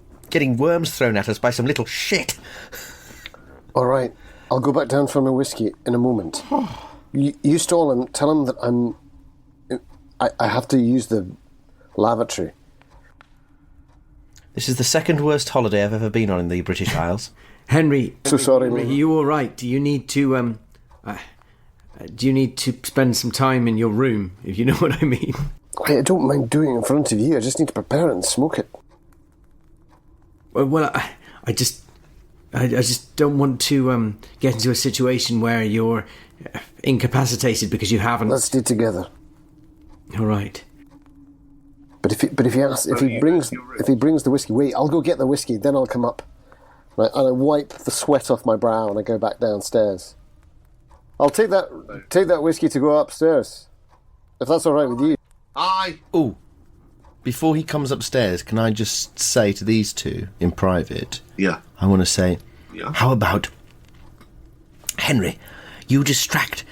worms thrown at us by some little shit. All right, I'll go back down for my whiskey in a moment. You stall him, tell him that I have to use the lavatory. This is the second worst holiday I've ever been on in the British Isles. So sorry, Are you all right? Do you need to spend some time in your room, if you know what I mean? I don't mind doing it in front of you. I just need to prepare it and smoke it. Well, I just don't want to get into a situation where you're incapacitated because you haven't. Let's do it together. All right. But if he brings the whiskey, wait, I'll go get the whiskey, then I'll come up. Right, and I wipe the sweat off my brow and I go back downstairs. I'll take that whiskey to go upstairs, if that's all right with you. Aye. Oh, before he comes upstairs, can I just say to these two in private? Yeah. I want to say, Yeah. How about Henry? You distract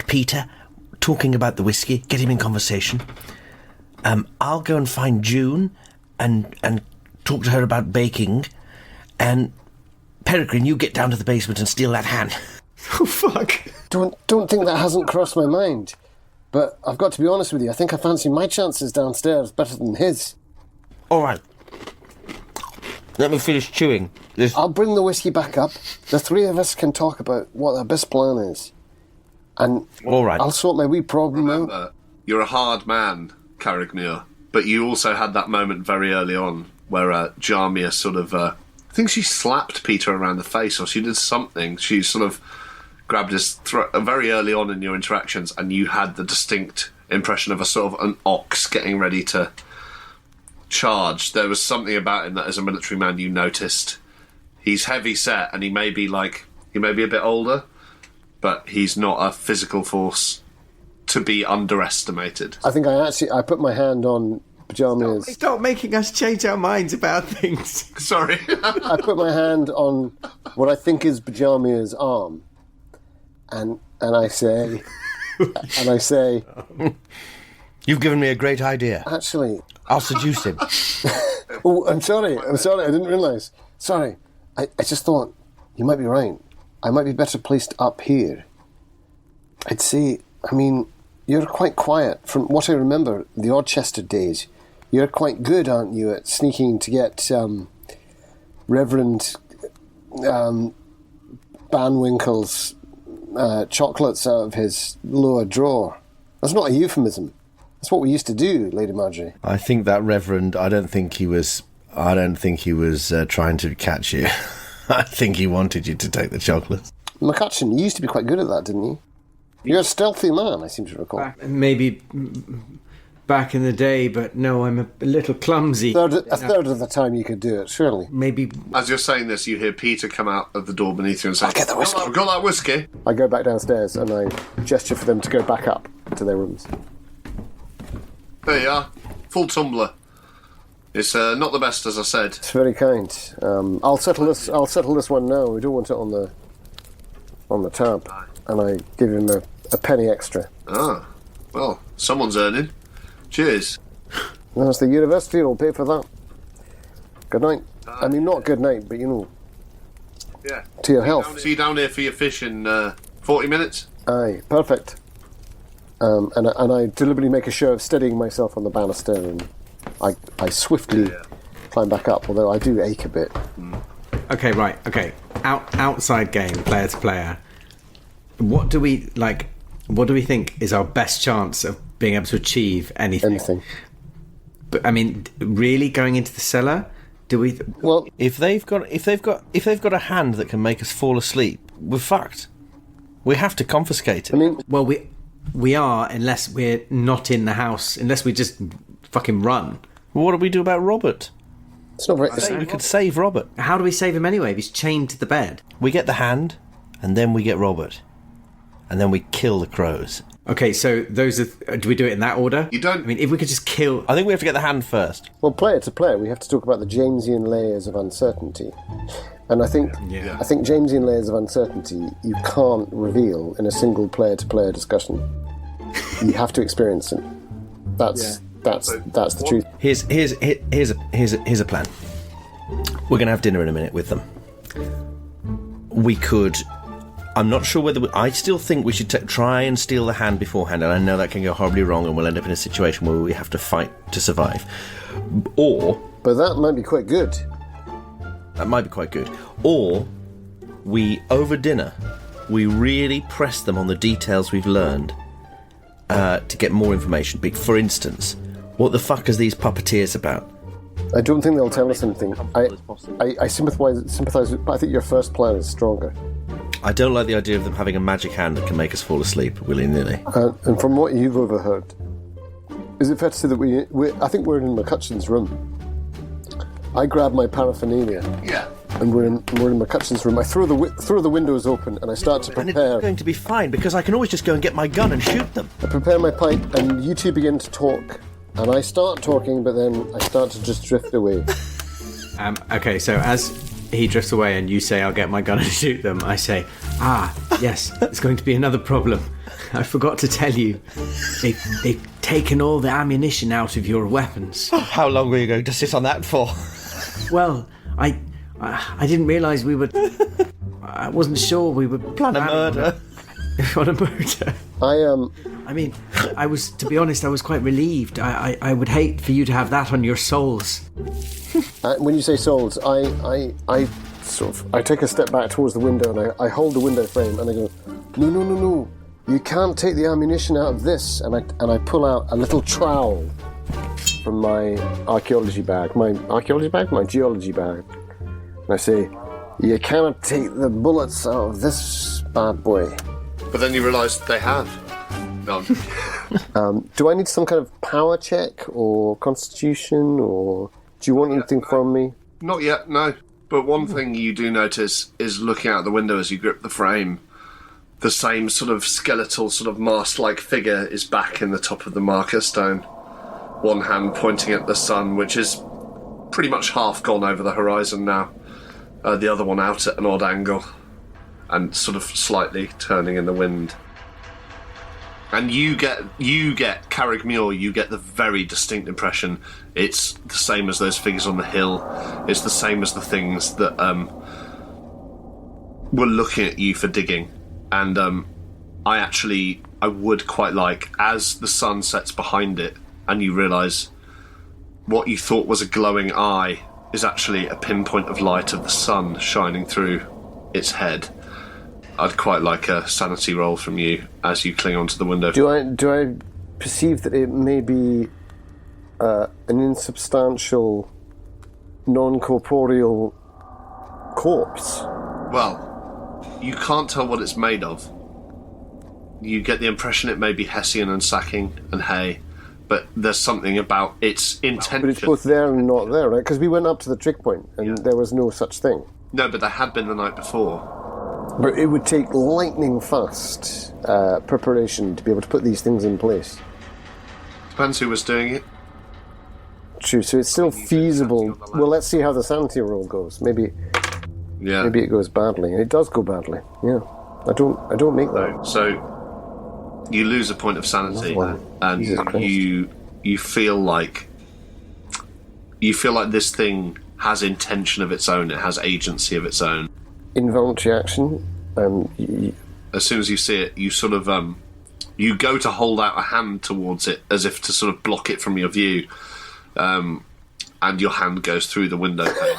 Peter, talking about the whiskey. Get him in conversation. I'll go and find June, and talk to her about baking. And Peregrine, you get down to the basement and steal that hand. Oh, fuck. Don't think that hasn't crossed my mind. But I've got to be honest with you, I think I fancy my chances downstairs better than his. All right. Let me finish chewing. I'll bring the whiskey back up. The three of us can talk about what our best plan is. And all right. I'll sort my wee problem out. You're a hard man, Carragmere, but you also had that moment very early on where Jamia sort of... I think she slapped Peter around the face, or she did something. She sort of grabbed his throat very early on in your interactions, and you had the distinct impression of a sort of an ox getting ready to charge. There was something about him that, as a military man, you noticed. He's heavy set, and he may be a bit older, but he's not a physical force to be underestimated. I think I put my hand on Bajamia's... Stop making us change our minds about things. Sorry. I put my hand on what I think is Bajamia's arm, and I say... You've given me a great idea. Actually... I'll seduce him. Oh, I'm sorry, I didn't realise. Sorry, I just thought, you might be right. I might be better placed up here. I'd say, you're quite quiet. From what I remember, the Orchester days, you're quite good, aren't you, at sneaking to get Reverend Banwinkle's chocolates out of his lower drawer. That's not a euphemism. That's what we used to do, Lady Marjorie. I think that Reverend, I don't think he was trying to catch you. I think he wanted you to take the chocolates. McCutcheon, you used to be quite good at that, didn't you? You're a stealthy man, I seem to recall. Maybe back in the day, but no, I'm a little clumsy. A third of the time you could do it, surely. Maybe. As you're saying this, you hear Peter come out of the door beneath you and say, I'll get the whiskey. I've got that whiskey. I go back downstairs and I gesture for them to go back up to their rooms. There you are. Full tumbler. It's not the best, as I said. It's very kind. I'll settle this one now. We don't want it on the tab. And I give him a penny extra. Ah, well, someone's earning. Cheers. That's the university. Will pay for that. Good night. Not good night, but Yeah. to your health. See you down here for your fish in 40 minutes. Aye, perfect. And I deliberately make a show of steadying myself on the banister, and I swiftly climb back up, although I do ache a bit. Okay, right. Okay, outside game, player to player. What do we think is our best chance of being able to achieve anything? Anything. But really going into the cellar? Do we? Well, If they've got a hand that can make us fall asleep, we're fucked. We have to confiscate it. Well, we are, unless we're not in the house, unless we just fucking run. What do we do about Robert? it's not very. We could save Robert. How do we save him anyway if he's chained to the bed? We get the hand, and then we get Robert, and then we kill the crows. Okay, so those are... Do we do it in that order? You don't... if we could just kill... I think we have to get the hand first. Well, player to player, we have to talk about the Jamesian layers of uncertainty. And I think Jamesian layers of uncertainty you can't reveal in a single player-to-player discussion. You have to experience it. That's the truth. Here's a plan. We're going to have dinner in a minute with them. We could... I'm not sure whether... I still think we should try and steal the hand beforehand, and I know that can go horribly wrong and we'll end up in a situation where we have to fight to survive. But that might be quite good. That might be quite good. Or over dinner, we really press them on the details we've learned to get more information. For instance, what the fuck is these puppeteers about? I don't think they'll tell us anything. I sympathise with... But I think your first plan is stronger. I don't like the idea of them having a magic hand that can make us fall asleep willy-nilly. And from what you've overheard, is it fair to say that I think we're in McCutcheon's room. I grab my paraphernalia. Yeah. And we're in McCutcheon's room. I throw the windows open and I start to And prepare. it's going to be fine because I can always just go and get my gun and shoot them. I prepare my pipe and you two begin to talk. And I start talking, but then I start to just drift away. Okay, so as he drifts away and you say, I'll get my gun and shoot them, I say, yes, it's going to be another problem. I forgot to tell you, they've taken all the ammunition out of your weapons. How long were you going to sit on that for? Well, I didn't realise we were... I wasn't sure we were... Plan a murder. On a murder. I mean, to be honest, I was quite relieved. I would hate for you to have that on your souls. When you say souls, I take a step back towards the window and I hold the window frame and I go, no. You can't take the ammunition out of this. And I pull out a little trowel from my geology bag. And I say, you cannot take the bullets out of this bad boy. But then you realise they have. No. Do I need some kind of power check or constitution, or do you want anything from me? Not yet, no. But one thing you do notice is looking out the window as you grip the frame, the same sort of skeletal, sort of mast-like figure is back in the top of the marker stone. One hand pointing at the sun, which is pretty much half gone over the horizon now. The other one out at an odd angle and sort of slightly turning in the wind. And you get Carrigmuir, you get the very distinct impression it's the same as those figures on the hill. It's the same as the things that were looking at you for digging. And I would quite like, as the sun sets behind it and you realise what you thought was a glowing eye is actually a pinpoint of light of the sun shining through its head. I'd quite like a sanity roll from you as you cling onto the window. Do I perceive that it may be an insubstantial, non-corporeal corpse? Well, you can't tell what it's made of. You get the impression it may be Hessian and sacking and hay, but there's something about its intention. But it's both there and not there, right? Because we went up to the trig point and there was no such thing. No, but there had been the night before. But it would take lightning fast preparation to be able to put these things in place. Depends who was doing it. True, so it's still feasible. Well, let's see how the sanity roll goes. Maybe it goes badly. It does go badly. Yeah, I don't make that. So you lose a point of sanity, and you feel like this thing has intention of its own. It has agency of its own. Involuntary action. As soon as you see it, you sort of you go to hold out a hand towards it as if to sort of block it from your view, and your hand goes through the window pane.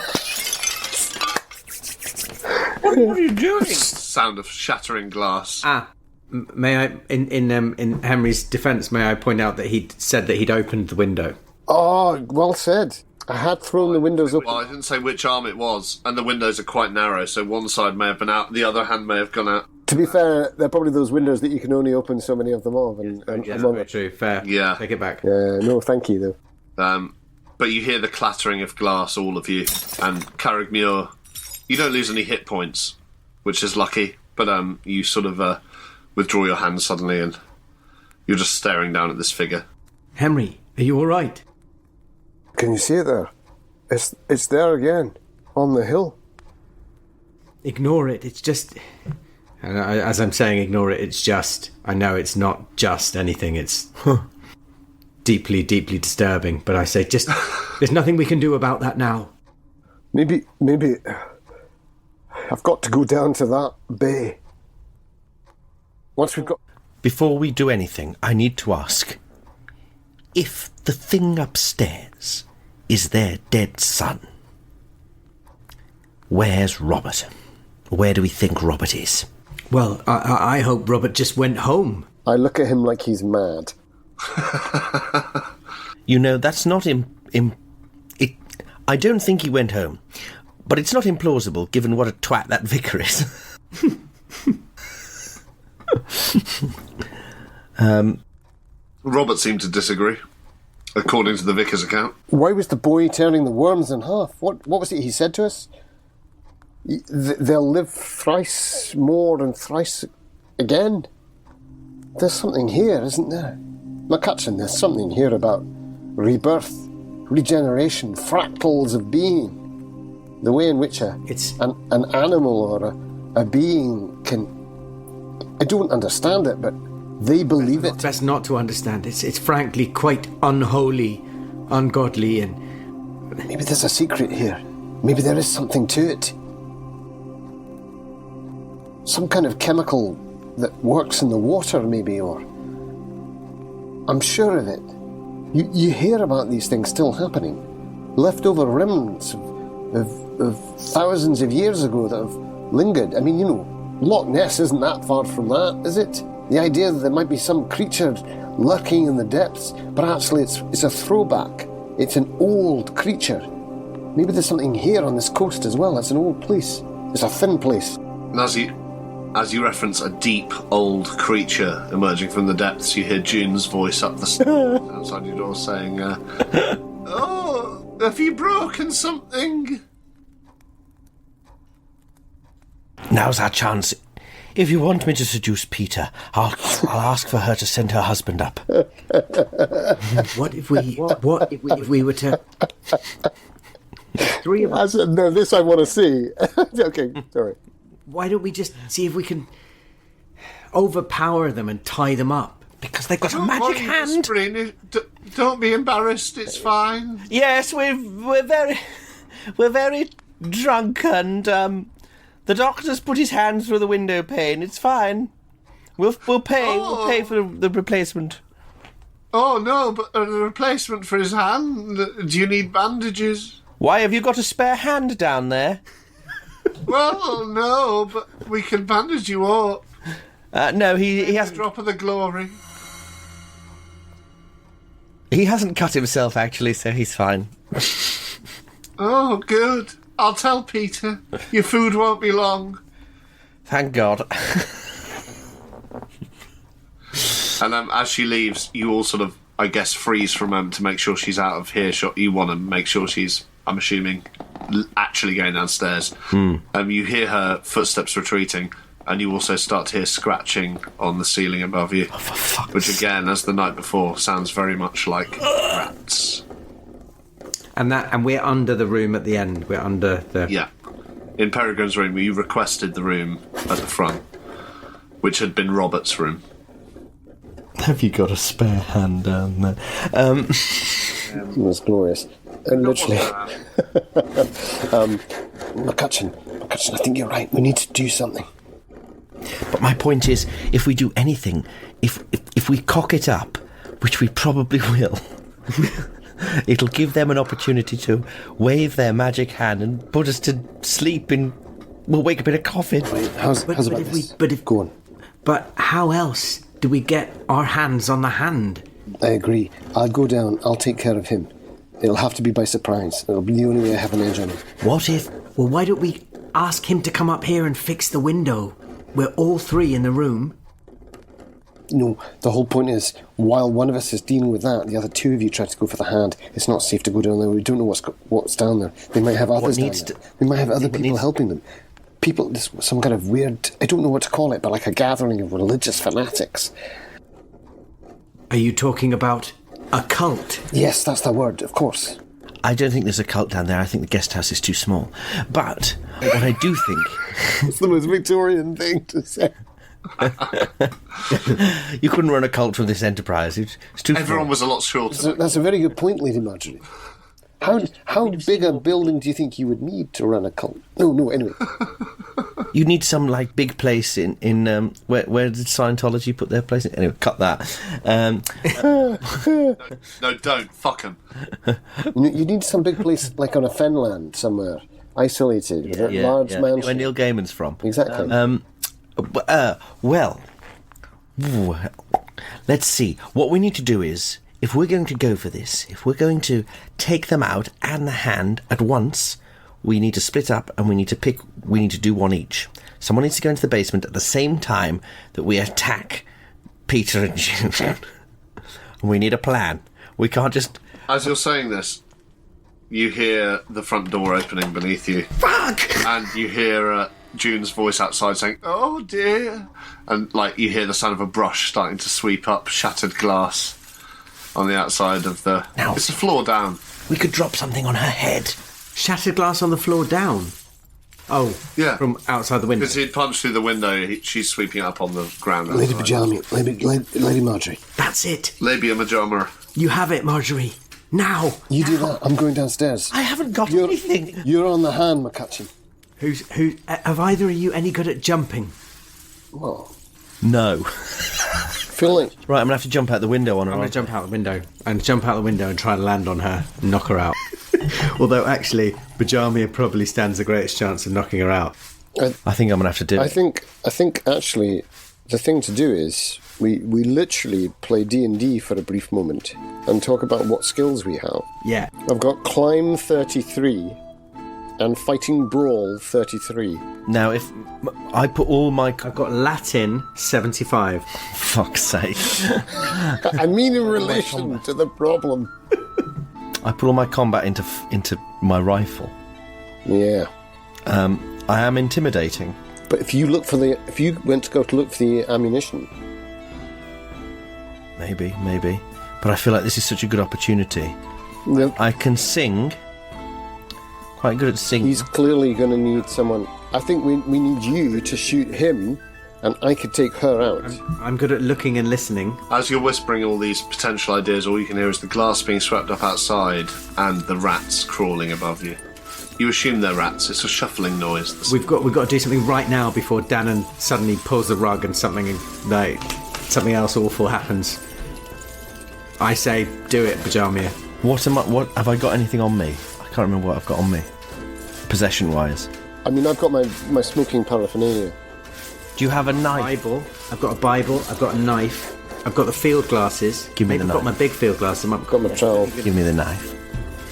What are you doing? Sound of shattering glass. May I, in Henry's defence, may I point out that he'd said that he'd opened the window? Oh, well said. I had thrown the windows open. Well, I didn't say which arm it was, and the windows are quite narrow, so one side may have been out, the other hand may have gone out. To be fair, they're probably those windows that you can only open so many of them of. Yes, very true. Fair. Yeah. Take it back. No, thank you, though. But you hear the clattering of glass, all of you, and Carrigmuir, you don't lose any hit points, which is lucky, but you sort of withdraw your hand suddenly, and you're just staring down at this figure. Henry, are you all right? Can you see it there? It's there again, on the hill. Ignore it. It's just... As I'm saying, ignore it. It's just... I know it's not just anything. It's deeply, deeply disturbing. But I say, just... There's nothing we can do about that now. Maybe... I've got to go down to that bay. Once we've got... Before we do anything, I need to ask... If the thing upstairs is their dead son, where's Robert? Where do we think Robert is? Well, I hope Robert just went home. I look at him like he's mad. You know, that's not I don't think he went home, but it's not implausible given what a twat that vicar is. Robert seemed to disagree, according to the vicar's account. Why was the boy turning the worms in half? What was it he said to us? They'll live thrice more and thrice again. There's something here, isn't there? McCutcheon, there's something here about rebirth, regeneration, fractals of being. The way in which It's- an animal or a being can... I don't understand it, but they believe it. Best not to understand. It's frankly quite unholy, ungodly, and Maybe there's a secret here. Maybe there is something to it. Some kind of chemical that works in the water, maybe, or... I'm sure of it. You hear about these things still happening. Leftover remnants of thousands of years ago that have lingered. I mean, you know, Loch Ness isn't that far from that, is it? The idea that there might be some creature lurking in the depths, but actually it's a throwback. It's an old creature. Maybe there's something here on this coast as well. It's an old place. It's a thin place. And as you reference a deep, old creature emerging from the depths, you hear June's voice up the stairs outside your door saying, "Oh, have you broken something?" Now's our chance. If you want me to seduce Peter, I'll ask for her to send her husband up. what if we were to... Three of us. No, this I want to see. Okay, sorry. Why don't we just see if we can overpower them and tie them up? Because they've got a Don't magic worry, hand. Miss Breen. Don't be embarrassed. It's fine. Yes, we're very drunk, and the doctor's put his hand through the window pane. It's fine. We'll pay. We'll pay for the replacement. Oh no, but a replacement for his hand. Do you need bandages? Why, have you got a spare hand down there? Well, no, but we can bandage you up. No, he hasn't. Drop of the glory. He hasn't cut himself, actually, so he's fine. Oh, good. I'll tell Peter. Your food won't be long. Thank God. And as she leaves, you all sort of, I guess, freeze for a moment to make sure she's out of earshot. You want to make sure she's, I'm assuming, actually going downstairs. You hear her footsteps retreating, and you also start to hear scratching on the ceiling above you. Oh, for fuck's which, again, as the night before, sounds very much like rats. And we're under the room at the end. We're under the... Yeah. In Peregrine's room, you requested the room at the front, which had been Robert's room. Have you got a spare hand down there? It was glorious. Literally. McCutcheon, I think you're right. We need to do something. But my point is, if we do anything, if we cock it up, which we probably will, it'll give them an opportunity to wave their magic hand and put us to sleep in... We'll wake up in a coffin. How's about this? Go on. But how else do we get our hands on the hand? I agree. I'll go down. I'll take care of him. It'll have to be by surprise. It'll be the only way I have an edge on him. What if... Well, why don't we ask him to come up here and fix the window? We're all three in the room. No, the whole point is, while one of us is dealing with that, the other two of you try to go for the hand. It's not safe to go down there. We don't know what's down there. They might have others down there. We might have other people helping them. People, some kind of weird, I don't know what to call it, but like a gathering of religious fanatics. Are you talking about a cult? Yes, that's the word, of course. I don't think there's a cult down there. I think the guest house is too small. But what I do think... It's the most Victorian thing to say. You couldn't run a cult from this enterprise. It's too Everyone small. was a lot shorter. That's a very good point, Lady Marjorie. How big a building do you think you would need to run a cult? No, anyway. You need some like big place in where did Scientology put their place? Anyway, cut that. No, don't. Fuck him. You need some big place like on a fenland somewhere, isolated, with a large mansion. Where Neil Gaiman's from. Exactly. Well, let's see. What we need to do is, if we're going to go for this, if we're going to take them out and the hand at once, we need to split up and we need to do one each. Someone needs to go into the basement at the same time that we attack Peter and June. We need a plan. We can't just... As you're saying this, you hear the front door opening beneath you. Fuck! And you hear June's voice outside saying, "Oh dear." And like you hear the sound of a brush starting to sweep up shattered glass on the outside of the... Now, it's a floor down. We could drop something on her head. Shattered glass on the floor down. Oh, Yeah. from outside the window. Because he'd punched through the window, she's sweeping up on the ground. Lady outside. Pajama, Lady Marjorie. That's it. Labia majama. You have it, Marjorie. Now. You do that. I'm going downstairs. I haven't got You're- anything. You're on the hand, McCutcheon. Have either of you any good at jumping? Well, No. feel like Right, I'm going to have to jump out the window on her. I'm going to jump out the window and try and land on her and knock her out. Although, actually, Bajamia probably stands the greatest chance of knocking her out. I think I'm going to have to do I it. think actually the thing to do is we literally play D&D for a brief moment and talk about what skills we have. Yeah. I've got Climb 33 and Fighting Brawl 33. Now, if I put all my... I've got Latin 75. Fuck's sake. I mean in relation to the problem. I put all my combat into my rifle. Yeah. I am intimidating. But if you went to go to look for the ammunition, Maybe. But I feel like this is such a good opportunity. I can sing. Quite good at singing. he's clearly going to need someone. I think we need you to shoot him, and I could take her out. I'm good at looking and listening. As you're whispering all these potential ideas, all you can hear is the glass being swept up outside and the rats crawling above you. You assume they're rats. It's a shuffling noise. We've got to do something right now before Danann suddenly pulls the rug and something else awful happens. I say, do it, Pajamia. What have I got anything on me? I can't remember what I've got on me. Possession-wise. I mean, I've got my smoking paraphernalia. Do you have a knife? Bible. I've got a Bible. I've got a knife. I've got the field glasses. Give me the I've got knife. my big field glasses. I've Got my trowel. Give me the knife.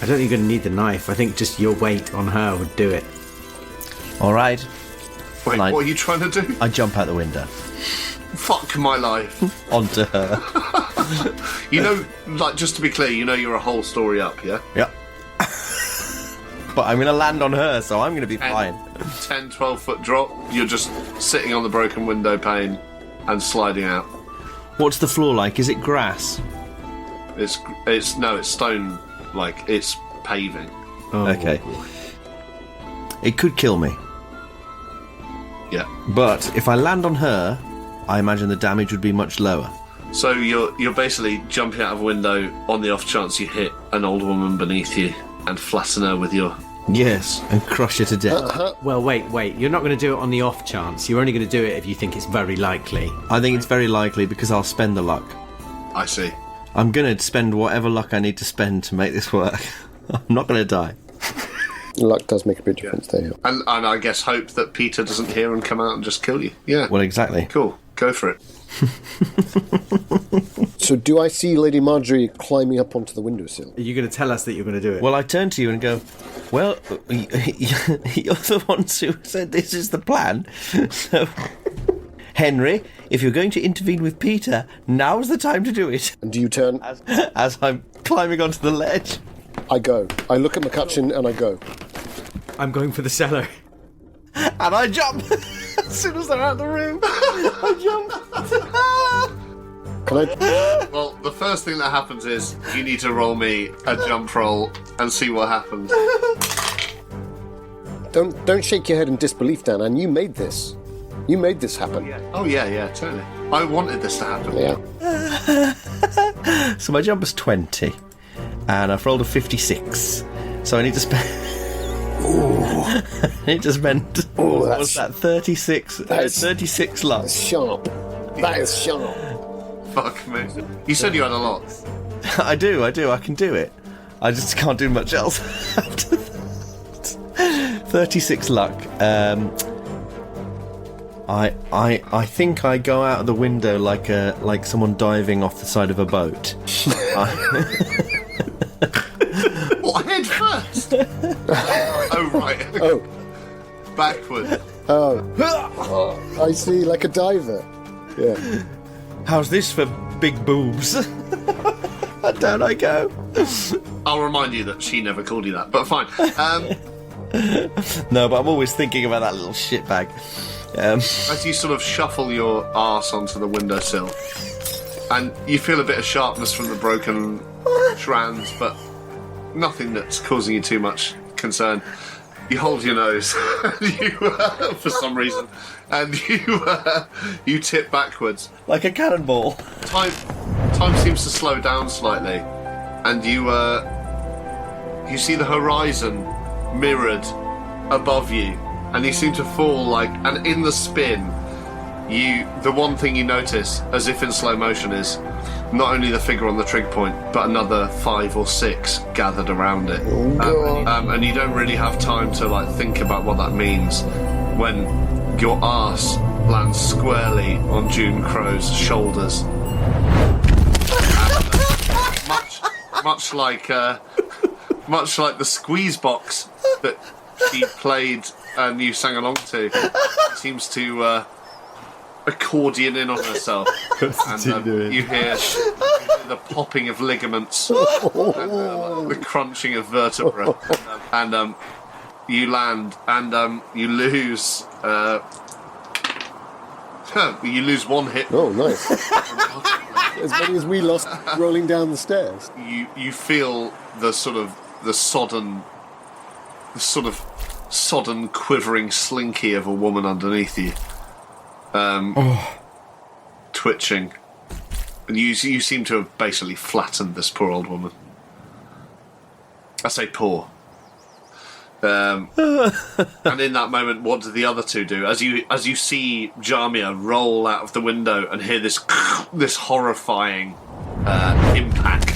I don't think you're going to need the knife. I think just your weight on her would do it. All right. Wait, Like- what are you trying to do? I jump out the window. Fuck my life. Onto her. You know, like, just to be clear, you know you're a whole story up, yeah? Yep. But I'm going to land on her, so I'm going to be fine. 10, 12 foot drop, you're just sitting on the broken window pane and sliding out. What's the floor like? Is it grass? It's stone, like, it's paving. Okay. It could kill me. Yeah. But if I land on her, I imagine the damage would be much lower. So you're basically jumping out of a window on the off chance you hit an old woman beneath you and flatten her with your... Yes, and crush her to death. Well, wait. You're not going to do it on the off chance. You're only going to do it if you think it's very likely. I think it's very likely because I'll spend the luck. I see. I'm going to spend whatever luck I need to spend to make this work. I'm not going to die. Luck does make a big difference there. Yeah. And I guess hope that Peter doesn't hear and come out and just kill you. Yeah. Well, exactly. Cool. Go for it. So do I see Lady Marjorie climbing up onto the windowsill? Are you going to tell us that you're going to do it? Well, I turn to you and go, well, you're the ones who said this is the plan. So, Henry, if you're going to intervene with Peter, now's the time to do it. And do you turn? As I'm climbing onto the ledge. I go. I look at McCutcheon and I go. I'm going for the cellar. And I jump. As soon as they're out of the room, I jump. Can I? Well, the first thing that happens is you need to roll me a jump roll and see what happens. Don't shake your head in disbelief, Dan. And you made this. You made this happen. Oh, yeah, totally. I wanted this to happen. Yeah. So my jump was 20. And I've rolled a 56. So I need to spend... I need to spend... what's that? 36? That's- 36 luck. Sharp. That is sharp. Fuck me. You said you had a lot. I do. I can do it. I just can't do much else after that. 36 luck. I think I go out of the window like someone diving off the side of a boat. What, head first? Oh, right. Oh. Backward. I see, like a diver. Yeah. How's this for big boobs? And down I go. I'll remind you that she never called you that, but fine. No, but I'm always thinking about that little shitbag. As you sort of shuffle your arse onto the windowsill, and you feel a bit of sharpness from the broken strands, but nothing that's causing you too much concern, you hold your nose, for some reason, and you tip backwards. Like a cannonball. Time seems to slow down slightly, and you see the horizon mirrored above you, and you seem to fall and in the spin, the one thing you notice, as if in slow motion, is not only the figure on the trig point, but another 5 or 6 gathered around it. And you don't really have time to think about what that means when your arse lands squarely on June Crowe's shoulders. Much like the squeeze box that she played and you sang along to, she seems to accordion in on herself, and you hear the popping of ligaments and the crunching of vertebrae, and you land and you lose 1 hit. Oh, nice. As many as we lost rolling down the stairs. You feel the sort of sodden quivering slinky of a woman underneath you. Twitching, and you seem to have basically flattened this poor old woman. I say poor. And in that moment, what do the other two do? As you see Jamia roll out of the window and hear this horrifying impact.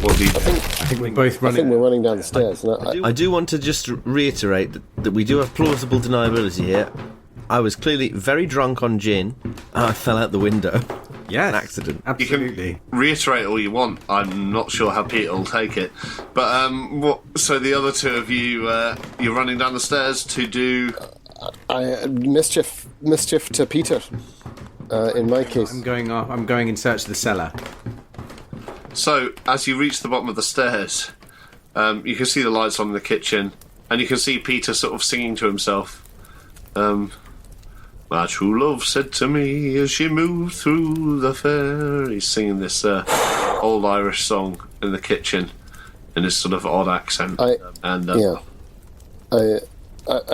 What do you do? I think we're both running. I think we're running down the stairs. I do want to just reiterate that we do have plausible deniability here. I was clearly very drunk on gin. I fell out the window. Yes, an accident. Absolutely. You can reiterate all you want. I'm not sure how Peter will take it. But so the other two of you, you're running down the stairs to do mischief to Peter. In my case, I'm going in search of the cellar. So as you reach the bottom of the stairs, you can see the lights on in the kitchen, and you can see Peter sort of singing to himself. My true love said to me as she moved through the fair. He's singing this old Irish song in the kitchen in this sort of odd accent. I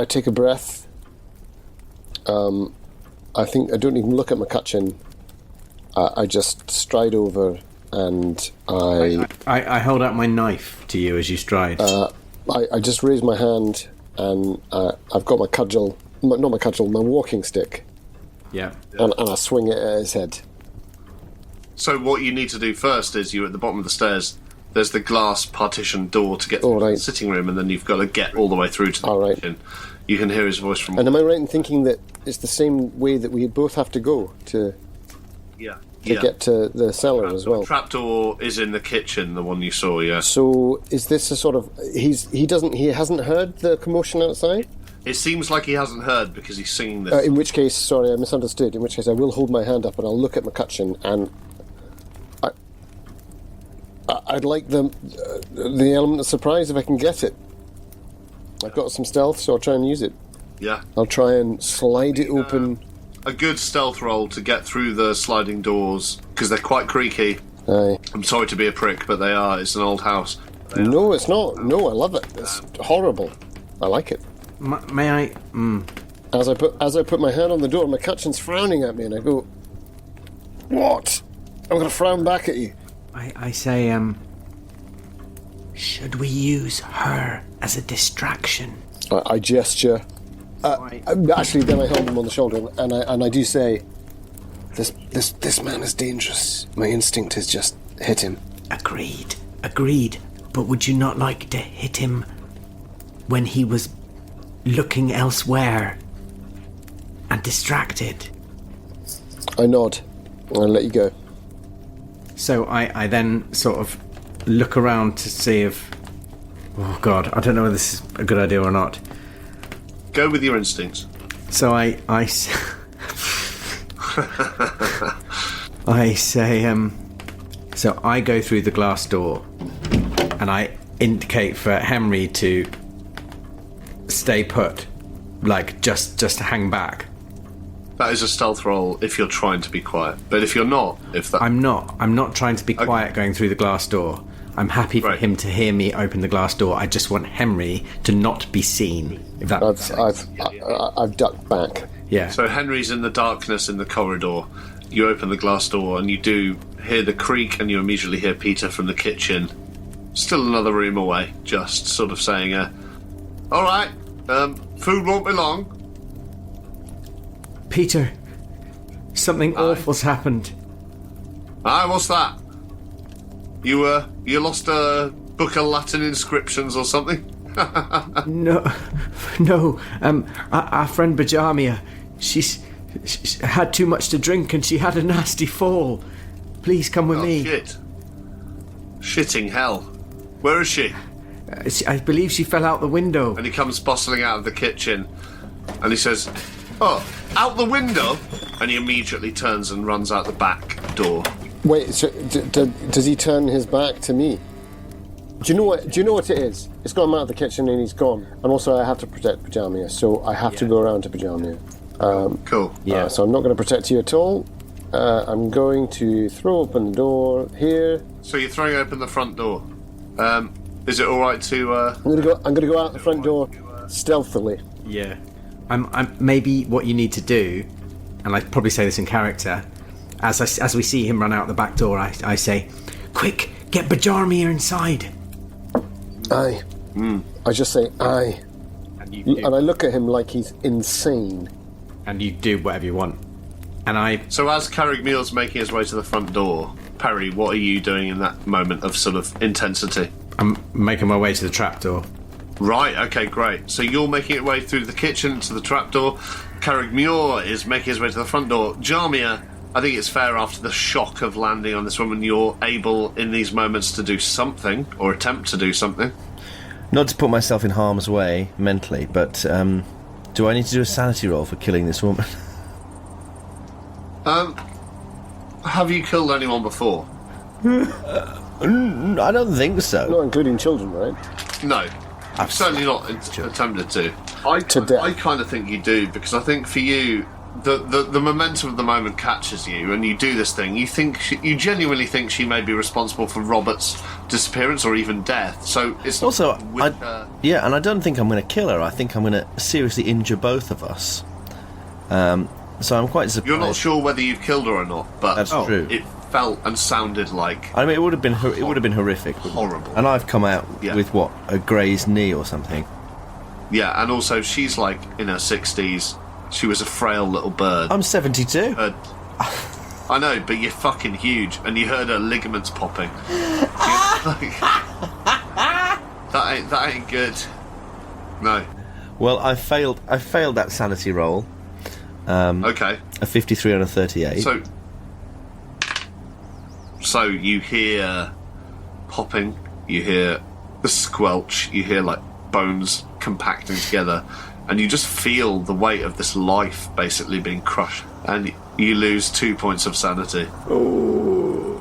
take a breath. I think I don't even look at McCutcheon. I just stride over and I hold out my knife to you as you stride. I just raise my hand and I've got my cudgel. Not my cudgel, my walking stick. Yeah. And I swing it at his head. So what you need to do first is you're at the bottom of the stairs. There's the glass partition door to get to the sitting room, and then you've got to get all the way through to the kitchen. You can hear his voice from... And am I right in thinking that it's the same way that we both have to go to get to the cellar as well? The trapdoor is in the kitchen, the one you saw, yeah. So is this a sort of... He hasn't heard the commotion outside? It seems like he hasn't heard because he's singing this. In which case, sorry, I misunderstood. In which case, I will hold my hand up and I'll look at McCutcheon, and I'd like the element of surprise if I can get it. I've got some stealth, so I'll try and use it. Yeah. I'll try and slide it open. A good stealth roll to get through the sliding doors, because they're quite creaky. Aye. I'm sorry to be a prick, but they are. It's an old house. No, it's not. No, I love it. It's horrible. I like it. May I? As I put my hand on the door, McCutcheon's frowning at me, and I go, "What?" I'm going to frown back at you. I say, should we use her as a distraction? I gesture. Actually, then I hold him on the shoulder, and I do say, "This man is dangerous. My instinct is just hit him." Agreed. But would you not like to hit him when he was looking elsewhere and distracted? I nod. I'll let you go. So I then sort of look around to see if... Oh, God, I don't know whether this is a good idea or not. Go with your instincts. So I say, so I go through the glass door and I indicate for Henry to stay put, like just to hang back. That is a stealth roll if you're trying to be quiet. But if you're not, I'm not trying to be quiet going through the glass door. I'm happy for Right. him to hear me open the glass door. I just want Henry to not be seen. If that makes sense. I've ducked back. Yeah. So Henry's in the darkness in the corridor. You open the glass door and you do hear the creak, and you immediately hear Peter from the kitchen, still another room away, just sort of saying, all right, food won't be long. Peter, something awful's happened. Aye, what's that? You lost a book of Latin inscriptions or something? No. Our friend Bajamia, she's had too much to drink and she had a nasty fall. Please come with me. Shit. Shitting hell. Where is she? I believe she fell out the window. And he comes bustling out of the kitchen and he says, oh, out the window? And he immediately turns and runs out the back door. Wait, so does he turn his back to me? Do you know what it is? It's got him out of the kitchen and he's gone. And also I have to protect Pajamia, so I have to go around to Pajamia. Cool. Yeah. So I'm not going to protect you at all. I'm going to throw open the door here. So you're throwing open the front door. Is it all right to? I'm going to go out the front door stealthily. Yeah. I'm maybe what you need to do, and I'd probably say this in character, as we see him run out the back door, I say, quick, get Bajarmir inside. Aye. I just say aye. And I look at him like he's insane. And you do whatever you want. And So as Carrigmeal's making his way to the front door, Perry, what are you doing in that moment of sort of intensity? I'm making my way to the trapdoor. Right, okay, great. So you're making your way through the kitchen to the trapdoor. Carrigmeal is making his way to the front door. Jamia, I think it's fair after the shock of landing on this woman, you're able in these moments to do something, or attempt to do something. Not to put myself in harm's way mentally, but do I need to do a sanity roll for killing this woman? Have you killed anyone before? I don't think so. Not including children, right? No. I've certainly not attempted to. To death. I kind of think you do, because I think for you, the momentum of the moment catches you, and you do this thing. You genuinely think she may be responsible for Robert's disappearance or even death. So it's not Also, with her. yeah, and I don't think I'm going to kill her. I think I'm going to seriously injure both of us. So I'm quite surprised. You're not sure whether you've killed her or not, but That's true. It felt and sounded like I mean, it would have been horrific. wouldn't it? Horrible. And I've come out Yeah. with what, a grazed knee or something. yeah, and also she's like in her 60s. She was a frail little bird. I'm 72. I know, but you're fucking huge, and you heard her ligaments popping. That ain't good. No. Well, I failed that sanity roll. Okay. A 53 on a 38. So you hear popping, you hear the squelch, you hear like bones compacting together, and you just feel the weight of this life basically being crushed, and you lose 2 points of sanity. Ooh.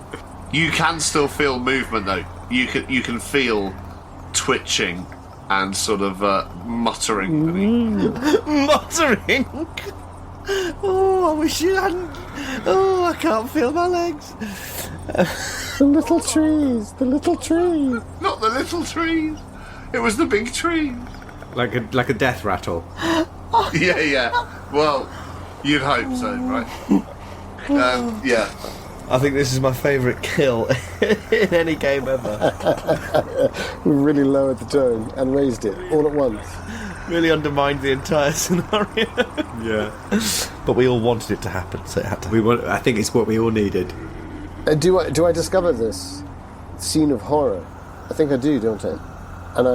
You can still feel movement though. You can feel twitching and sort of muttering. Muttering. Oh, I wish you hadn't. Oh, I can't feel my legs. The little trees, the little trees. Not the little trees. It was the big tree. Like a death rattle. Yeah. Well, you'd hope so, right? Yeah. I think this is my favourite kill in any game ever. We really lowered the tone and raised it all at once. Really undermined the entire scenario. Yeah. But we all wanted it to happen, so it had to. I think it's what we all needed. Do I discover this scene of horror? I think I do, don't I? And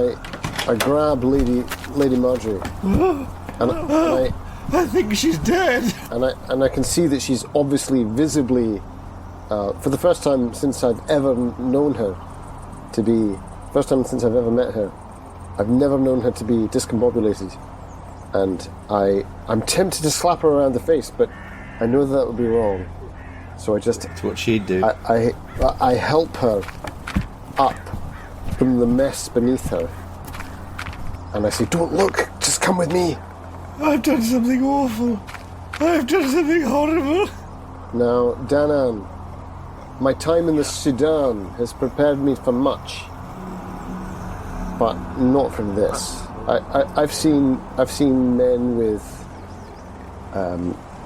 I grab Lady Marjorie, and I think she's dead. I can see that she's obviously visibly, for the first time since I've ever known her to be, first time since I've ever met her, I've never known her to be discombobulated, and I'm tempted to slap her around the face, but I know that would be wrong. So I just... That's what she'd do. I help her up from the mess beneath her. And I say, don't look, just come with me. I've done something awful. I've done something horrible. Now, Danann, My time in the Sudan has prepared me for much, but not for this. I've seen men with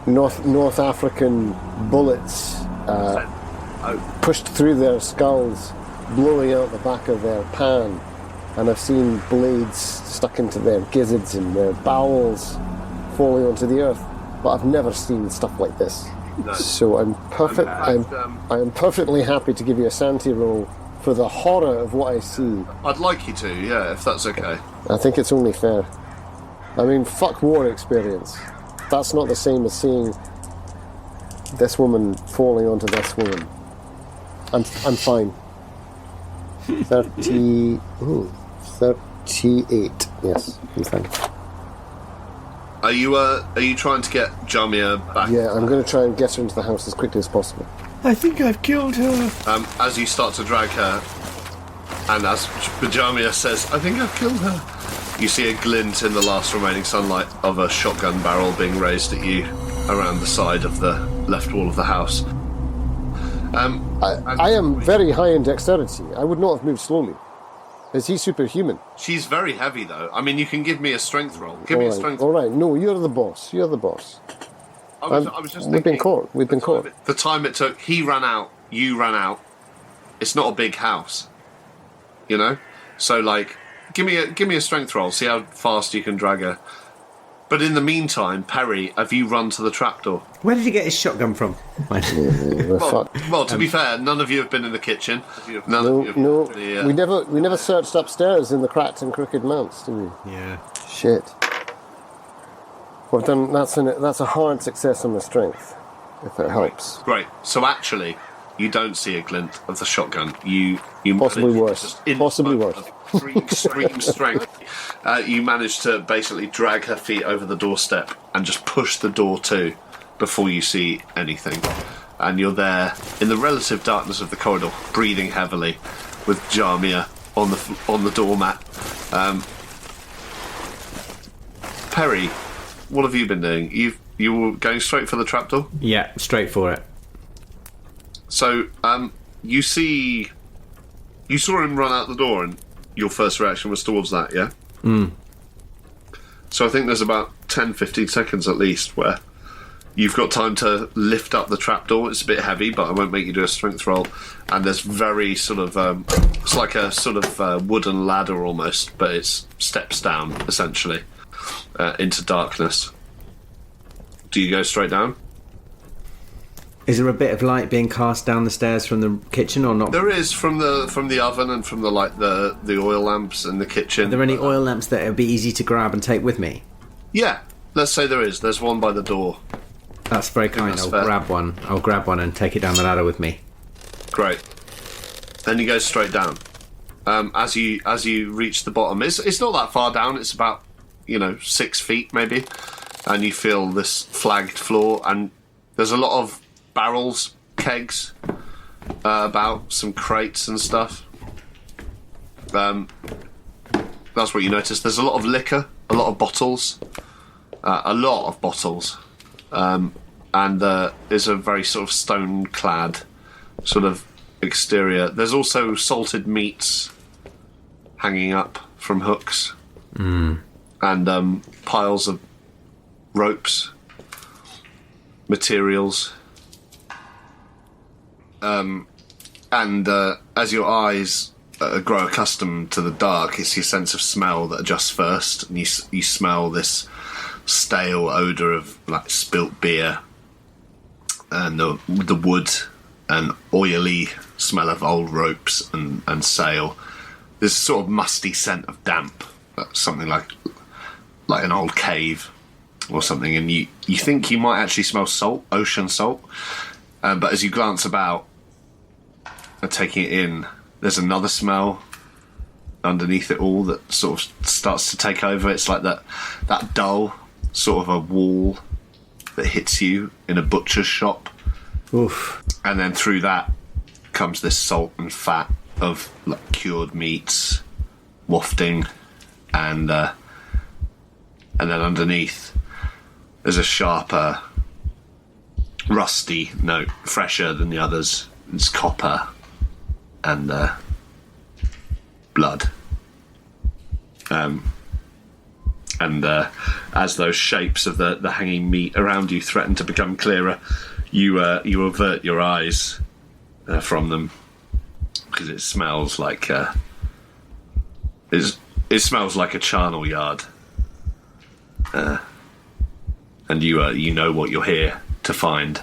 North African bullets pushed through their skulls, blowing out the back of their pan, and I've seen blades stuck into their gizzards and their bowels falling onto the earth, but I've never seen stuff like this. No. So I am perfectly happy to give you a Santi roll for the horror of what I see. I'd like you to, yeah, if that's okay. I think it's only fair. I mean, fuck war experience. That's not the same as seeing this woman falling onto this woman. I'm fine. 38. Yes, I'm fine. Are you trying to get Jamia back? Yeah, I'm going to try and get her into the house as quickly as possible. I think I've killed her. As you start to drag her, and as Jamia says, I think I've killed her, you see a glint in the last remaining sunlight of a shotgun barrel being raised at you around the side of the left wall of the house. I am very high in dexterity. I would not have moved slowly. Is he superhuman? She's very heavy, though. I mean, you can give me a strength roll. Give me a strength roll. All right, no, you're the boss. You're the boss. I was just we've been caught. We've been caught. The time it took, he ran out, you ran out. It's not a big house, you know. So, like, give me a strength roll. See how fast you can drag her. But in the meantime, Perry, have you run to the trapdoor? Where did he get his shotgun from? Well, to be fair, none of you have been in the kitchen. No. We never searched upstairs in the cracked and crooked mounts, did we? Yeah. Shit. We've done. That's a hard success on the strength, if it helps. Great. So actually, you don't see a glint of the shotgun. You possibly worse. Possibly worse. Extreme strength. You manage to basically drag her feet over the doorstep and just push the door to before you see anything. And you're there in the relative darkness of the corridor, breathing heavily, with Jamia on the doormat. Perry, what have you been doing? You were going straight for the trapdoor? Yeah, straight for it. So, you saw him run out the door, and your first reaction was towards that, yeah? So I think there's about 10-15 seconds at least where you've got time to lift up the trapdoor. It's a bit heavy, but I won't make you do a strength roll. And there's very sort of... it's like a sort of wooden ladder almost, but it's steps down, essentially, into darkness. Do you go straight down? Is there a bit of light being cast down the stairs from the kitchen or not? There is from the oven and from the oil lamps in the kitchen. Are there any oil lamps that would be easy to grab and take with me? Yeah, let's say there is. There's one by the door. That's very kind. I'll grab one. I'll grab one and take it down the ladder with me. Great. Then you go straight down. As you reach the bottom, it's not that far down. It's about 6 feet maybe, and you feel this flagged floor, and there's a lot of barrels, kegs, about some crates and stuff. That's what you notice. There's a lot of liquor, a lot of bottles, and there's a very sort of stone-clad sort of exterior. There's also salted meats hanging up from hooks, and piles of ropes, materials. And as your eyes grow accustomed to the dark, it's your sense of smell that adjusts first, and you smell this stale odour of like spilt beer, and the wood and oily smell of old ropes and sail. This sort of musty scent of damp, something like an old cave or something, and you think you might actually smell salt, ocean salt, but as you glance about and taking it in, there's another smell underneath it all that sort of starts to take over. It's like that dull sort of a wall that hits you in a butcher's shop. Oof. And then through that comes this salt and fat of like cured meats wafting, and then underneath there's a sharper, rusty note, fresher than the others. It's copper and blood. And as those shapes of the hanging meat around you threaten to become clearer, you avert your eyes from them, because it smells like it smells like a charnel yard, and you know what you're here to find.